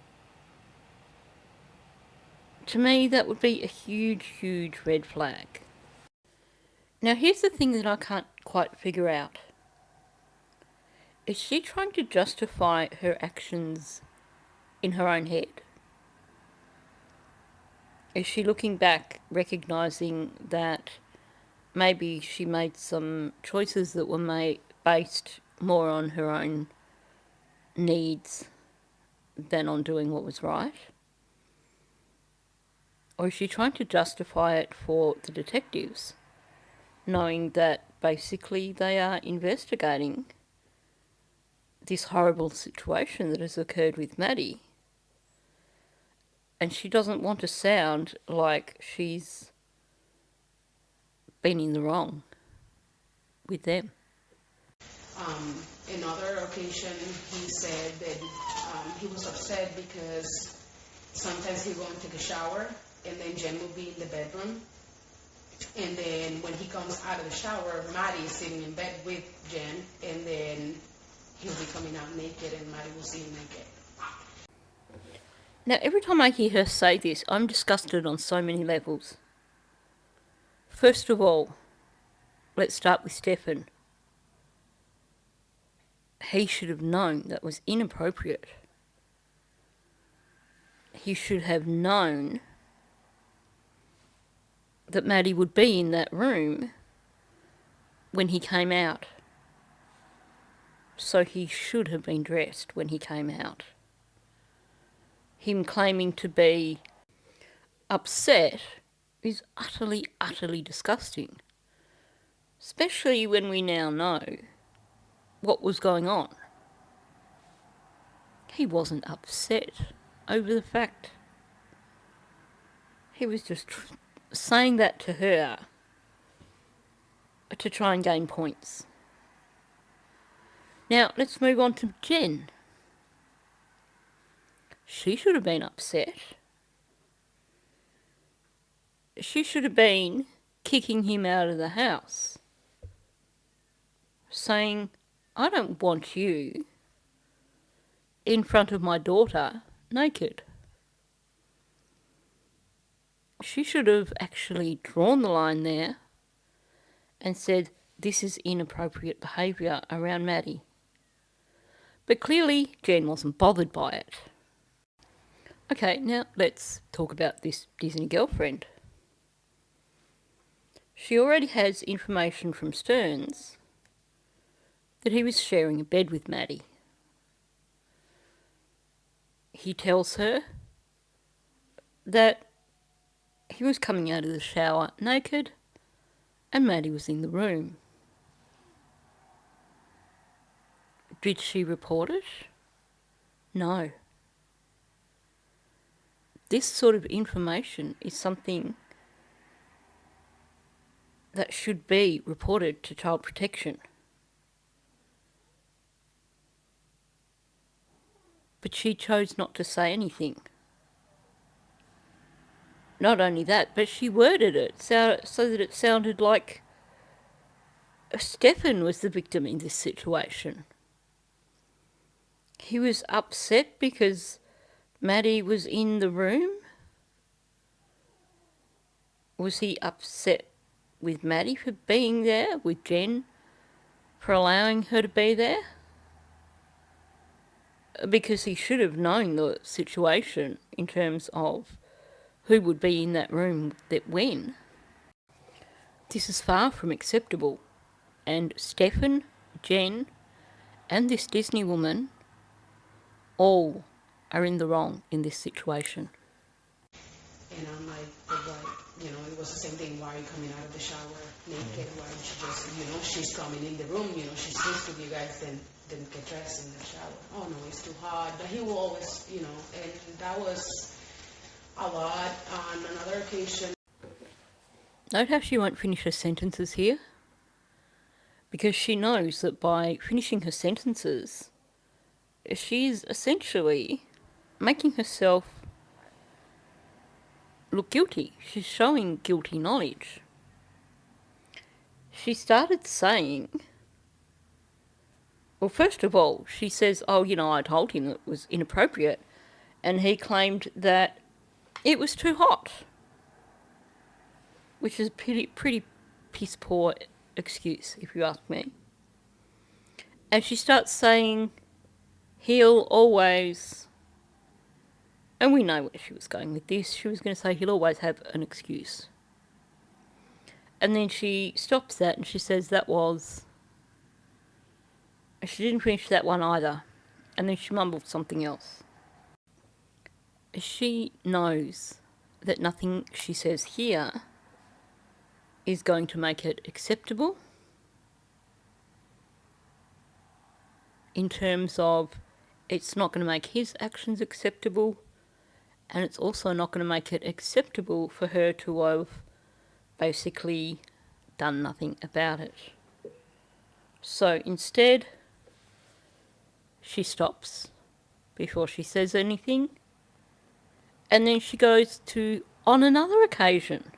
[SPEAKER 1] To me, that would be a huge, huge red flag. Now, here's the thing that I can't quite figure out. Is she trying to justify her actions in her own head? Is she looking back, recognising that maybe she made some choices that were based more on her own needs than on doing what was right? Or is she trying to justify it for the detectives, knowing that basically they are investigating this horrible situation that has occurred with Maddie, and she doesn't want to sound like she's been in the wrong with them?
[SPEAKER 3] Another occasion, he said that he was upset because sometimes he would go and take a shower, and then Jen would be in the bedroom. And then when he comes out of the shower, Maddie is sitting in bed with Jen, and then he'll be coming out naked, and Maddie will see him naked.
[SPEAKER 1] Now, every time I hear her say this, I'm disgusted on so many levels. First of all, let's start with Stefan. He should have known that was inappropriate. He should have known that Maddie would be in that room when he came out. So he should have been dressed when he came out. Him claiming to be upset is utterly, utterly disgusting. Especially when we now know what was going on. He wasn't upset over the fact. He was just saying that to her to try and gain points. Now, let's move on to Jen. She should have been upset. She should have been kicking him out of the house, saying, I don't want you in front of my daughter naked. She should have actually drawn the line there and said, this is inappropriate behaviour around Maddie. But clearly, Jen wasn't bothered by it. Okay, now let's talk about this Disney girlfriend. She already has information from Stearns that he was sharing a bed with Maddie. He tells her that he was coming out of the shower naked and Maddie was in the room. Did she report it? No. This sort of information is something that should be reported to Child Protection. But she chose not to say anything. Not only that, but she worded it so that it sounded like Stefan was the victim in this situation. He was upset because Maddie was in the room? Was he upset with Maddie for being there, with Jen for allowing her to be there? Because he should have known the situation in terms of who would be in that room that when. This is far from acceptable. And Stefan, Jen, and this Disney woman all are in the wrong in this situation.
[SPEAKER 3] And I'm like, but why, it was the same thing. Why are you coming out of the shower naked? Why don't you just, she's coming in the room, she sleeps with you guys, then get dressed in the shower. Oh no, it's too hot. But he will always, and that was a lot. On another occasion.
[SPEAKER 1] Note how she won't finish her sentences here, because she knows that by finishing her sentences, she's essentially making herself look guilty. She's showing guilty knowledge. She started saying, well, first of all, she says, oh, I told him it was inappropriate, and he claimed that it was too hot, which is a pretty piss poor excuse, if you ask me. And she starts saying, he'll always, and we know where she was going with this, she was going to say he'll always have an excuse. And then she stops that and she says she didn't finish that one either. And then she mumbled something else. She knows that nothing she says here is going to make it acceptable in terms of it's not going to make his actions acceptable, and it's also not going to make it acceptable for her to have basically done nothing about it. So instead, she stops before she says anything, and then she goes to, on another occasion.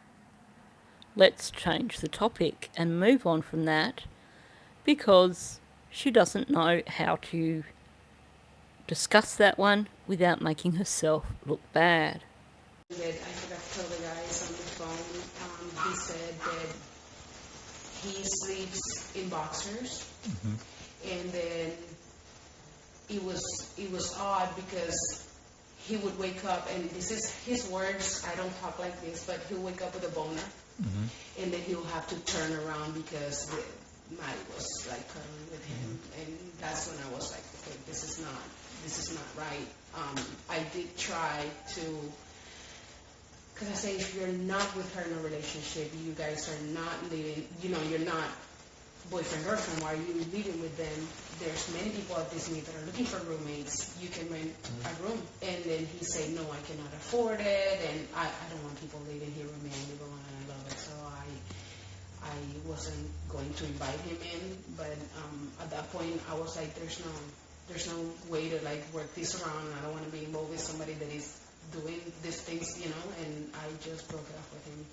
[SPEAKER 1] Let's change the topic and move on from that, because she doesn't know how to discuss that one without making herself look bad.
[SPEAKER 3] I forgot to tell the guys on the phone, he said that he sleeps in boxers, and then it was odd because he would wake up, and this is his words, I don't talk like this, but he'll wake up with a boner, and then he'll have to turn around because Maddie was like cuddling with him, and that's when I was like, okay, this is not right. I did try to, because I say if you're not with her in a relationship, you guys are not living, you're not boyfriend, girlfriend, why are you living with them? There's many people at Disney that are looking for roommates. You can rent a room. And then he said, no, I cannot afford it, and I don't want people living here with me. I live alone and I love it. So I wasn't going to invite him in, but at that point I was like, there's no way to like work this around. I don't want to be involved with somebody that is doing these things, and I just broke it off with him.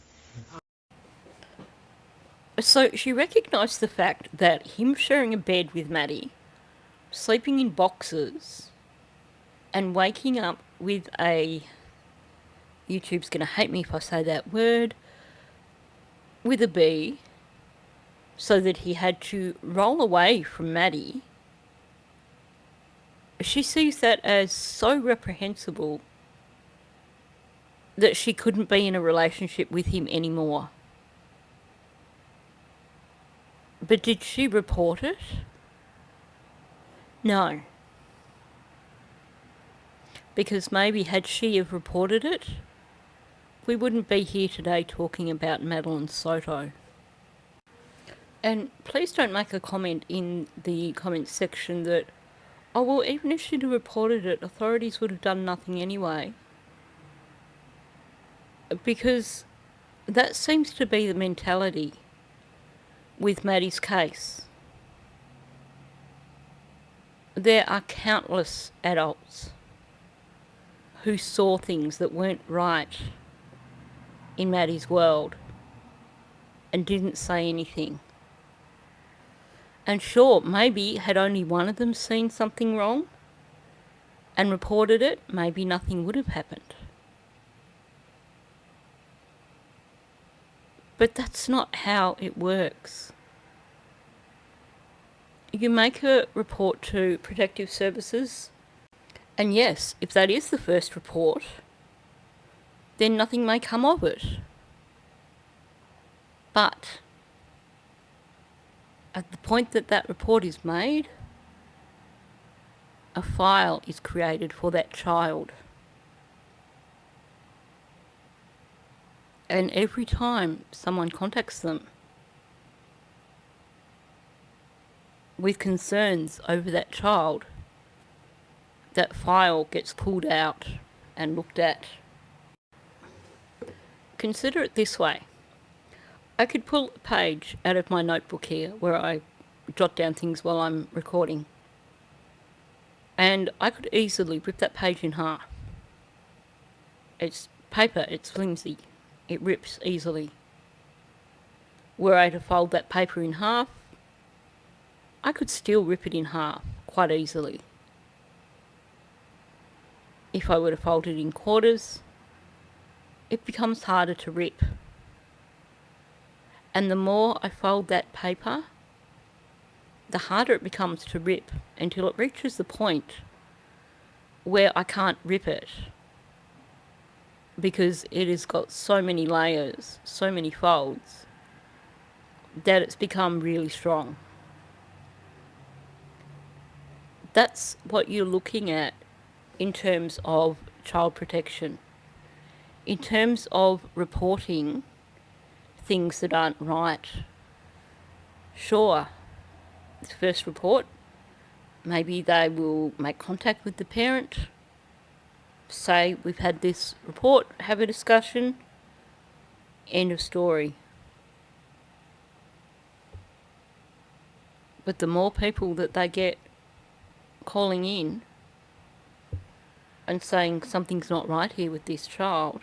[SPEAKER 1] So she recognised the fact that him sharing a bed with Maddie, sleeping in boxes, and waking up with YouTube's going to hate me if I say that word, with a B, so that he had to roll away from Maddie, she sees that as so reprehensible that she couldn't be in a relationship with him anymore. But did she report it? No. Because maybe had she have reported it, we wouldn't be here today talking about Madeline Soto. And please don't make a comment in the comments section that, oh well, even if she'd have reported it, authorities would have done nothing anyway. Because that seems to be the mentality with Maddie's case. There are countless adults who saw things that weren't right in Maddie's world and didn't say anything. And sure, maybe had only one of them seen something wrong and reported it, maybe nothing would have happened. But that's not how it works. You make a report to Protective Services, and yes, if that is the first report, then nothing may come of it. But at the point that that report is made, a file is created for that child. And every time someone contacts them with concerns over that child, that file gets pulled out and looked at. Consider it this way. I could pull a page out of my notebook here where I jot down things while I'm recording. And I could easily rip that page in half. It's paper, it's flimsy. It rips easily. Were I to fold that paper in half, I could still rip it in half quite easily. If I were to fold it in quarters, it becomes harder to rip. And the more I fold that paper, the harder it becomes to rip until it reaches the point where I can't rip it because it has got so many layers, so many folds, that it's become really strong. That's what you're looking at in terms of child protection. In terms of reporting things that aren't right. Sure, the first report, maybe they will make contact with the parent, say, we've had this report, have a discussion, end of story. But the more people that they get calling in and saying something's not right here with this child,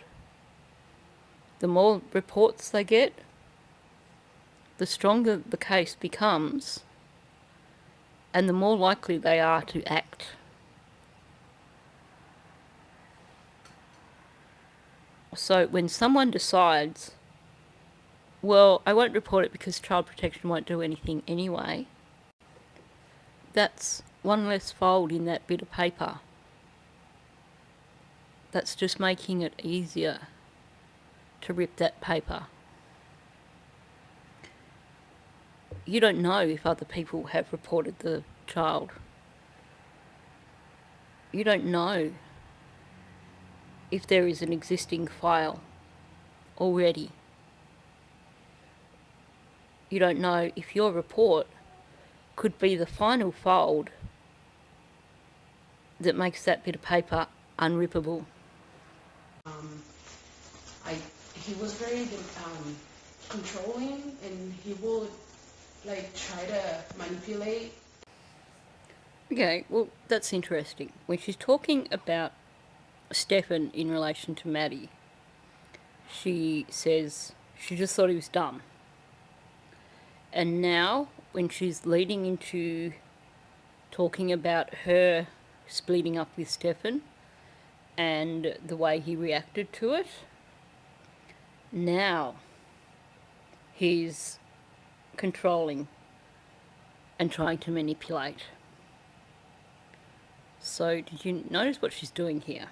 [SPEAKER 1] the more reports they get, the stronger the case becomes, and the more likely they are to act. So when someone decides, well, I won't report it because child protection won't do anything anyway, that's one less fold in that bit of paper. That's just making it easier to rip that paper. You don't know if other people have reported the child. You don't know if there is an existing file already. You don't know if your report could be the final fold that makes that bit of paper unrippable.
[SPEAKER 3] He was very controlling, and he would try to manipulate.
[SPEAKER 1] Okay, well, that's interesting. When she's talking about Stefan in relation to Maddie, she says she just thought he was dumb. And now, when she's leading into talking about her splitting up with Stefan and the way he reacted to it, now he's controlling and trying to manipulate. So did you notice what she's doing here?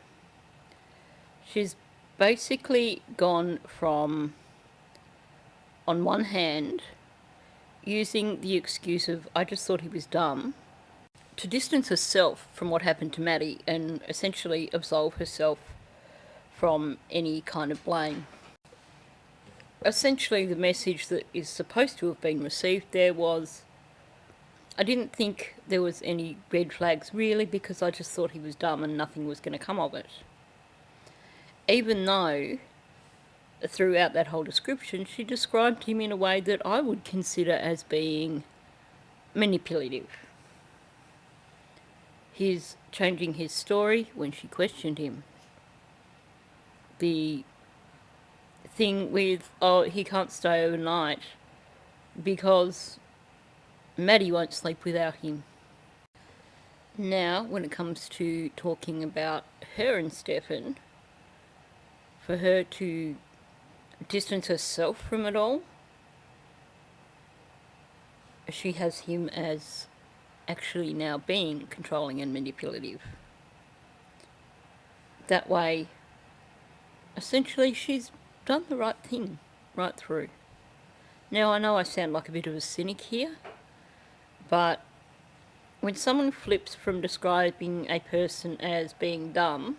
[SPEAKER 1] She's basically gone from, on one hand, using the excuse of, I just thought he was dumb, to distance herself from what happened to Maddie and essentially absolve herself from any kind of blame. Essentially, the message that is supposed to have been received there was, I didn't think there was any red flags really because I just thought he was dumb and nothing was going to come of it. Even though, throughout that whole description, she described him in a way that I would consider as being manipulative. His changing his story when she questioned him. The thing with, oh, he can't stay overnight because Maddie won't sleep without him. Now, when it comes to talking about her and Stefan, for her to distance herself from it all, she has him as actually now being controlling and manipulative. That way, essentially, she's done the right thing right through. Now, I know I sound like a bit of a cynic here, but when someone flips from describing a person as being dumb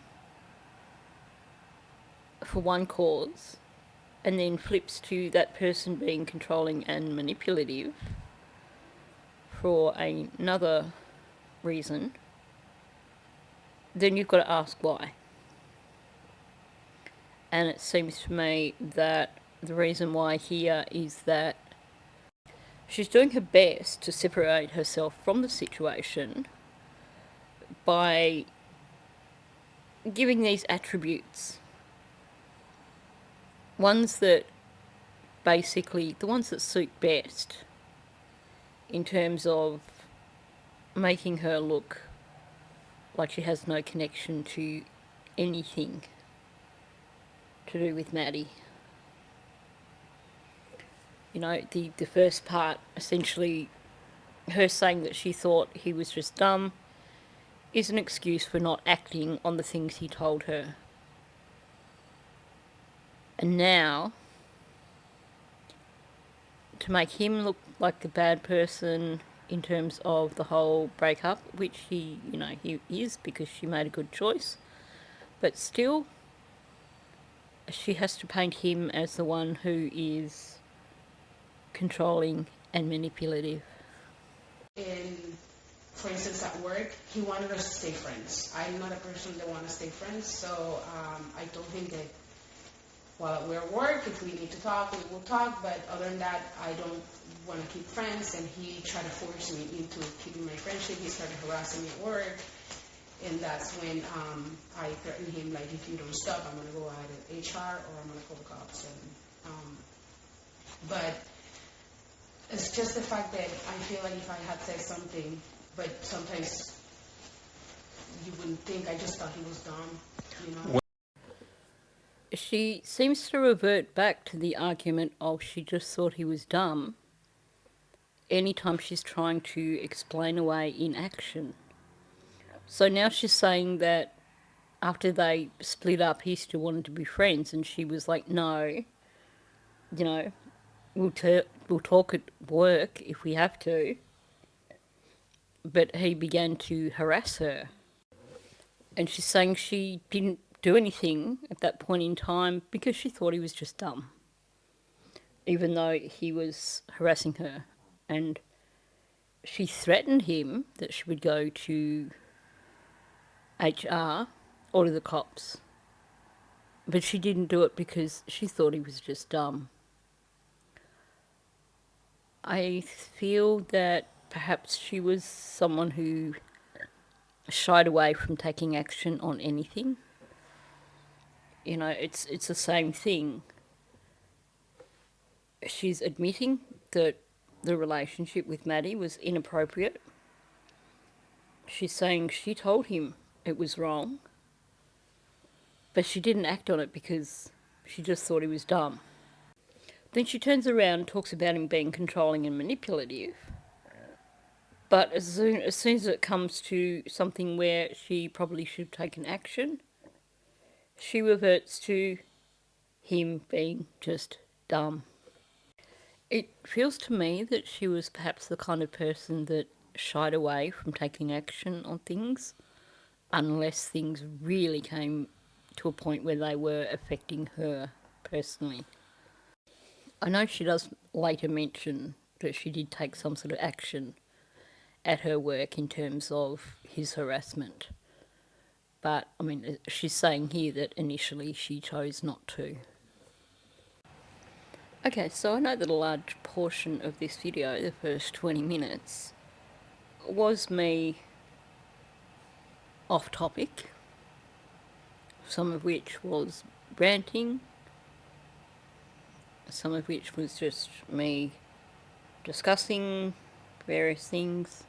[SPEAKER 1] for one cause and then flips to that person being controlling and manipulative for another reason, then you've got to ask why. And it seems to me that the reason why here is that she's doing her best to separate herself from the situation by giving these attributes. Ones that basically, the ones that suit best in terms of making her look like she has no connection to anything to do with Maddie. You know, the first part, essentially, her saying that she thought he was just dumb, is an excuse for not acting on the things he told her. And now, to make him look like a bad person in terms of the whole breakup, which he is, because she made a good choice, but still, she has to paint him as the one who is controlling and manipulative.
[SPEAKER 3] And for instance, at work, he wanted us to stay friends. I'm not a person that wants to stay friends, so I told him that while we're at work, if we need to talk, we will talk, but other than that, I don't want to keep friends, and he tried to force me into keeping my friendship. He started harassing me at work, and that's when I threatened him, like, if you don't stop, I'm going to go out at HR or I'm going to call the cops. And, but it's just the fact that I feel like if I had said something, but sometimes you wouldn't think, I just thought he was dumb, you know?
[SPEAKER 1] She seems to revert back to the argument of she just thought he was dumb anytime she's trying to explain away inaction. So now she's saying that after they split up, he still wanted to be friends, and she was like, no, we'll talk at work if we have to. But he began to harass her. And she's saying she didn't do anything at that point in time because she thought he was just dumb, even though he was harassing her. And she threatened him that she would go to HR or to the cops. But she didn't do it because she thought he was just dumb. I feel that perhaps she was someone who shied away from taking action on anything. You know, it's the same thing. She's admitting that the relationship with Maddie was inappropriate. She's saying she told him it was wrong, but she didn't act on it because she just thought he was dumb. Then she turns around and talks about him being controlling and manipulative. But as soon as it comes to something where she probably should have taken action, she reverts to him being just dumb. It feels to me that she was perhaps the kind of person that shied away from taking action on things unless things really came to a point where they were affecting her personally. I know she does later mention that she did take some sort of action at her work in terms of his harassment. But, I mean, she's saying here that initially she chose not to. Okay, so I know that a large portion of this video, the first 20 minutes, was me off topic, some of which was ranting, some of which was just me discussing various things.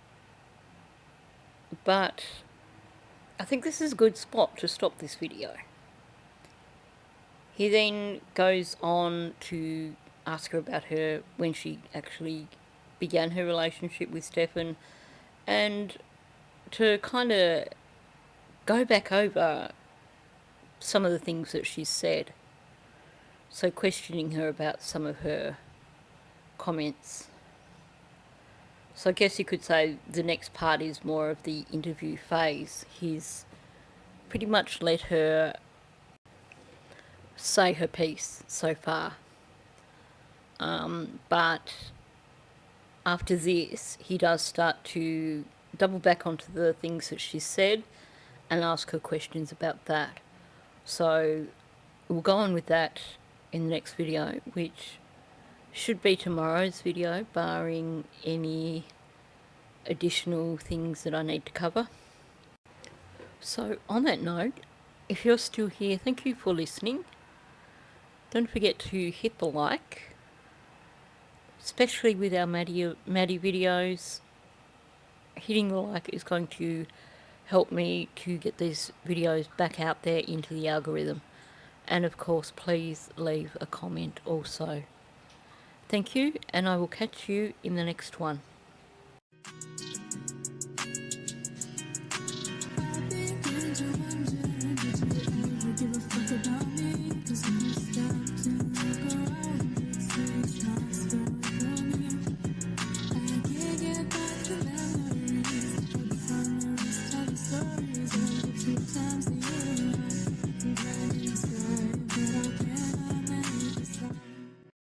[SPEAKER 1] But I think this is a good spot to stop this video. He then goes on to ask her about her when she actually began her relationship with Stefan, and to kind of go back over some of the things that she's said. So questioning her about some of her comments. So I guess you could say the next part is more of the interview phase. He's pretty much let her say her piece so far. But after this, he does start to double back onto the things that she said and ask her questions about that. So we'll go on with that in the next video, which should be tomorrow's video, barring any additional things that I need to cover. So on that note, if you're still here, thank you for listening. Don't forget to hit the like, especially with our Maddie videos. Hitting the like is going to help me to get these videos back out there into the algorithm. And of course, please leave a comment also. Thank you, and I will catch you in the next one.
[SPEAKER 4] Times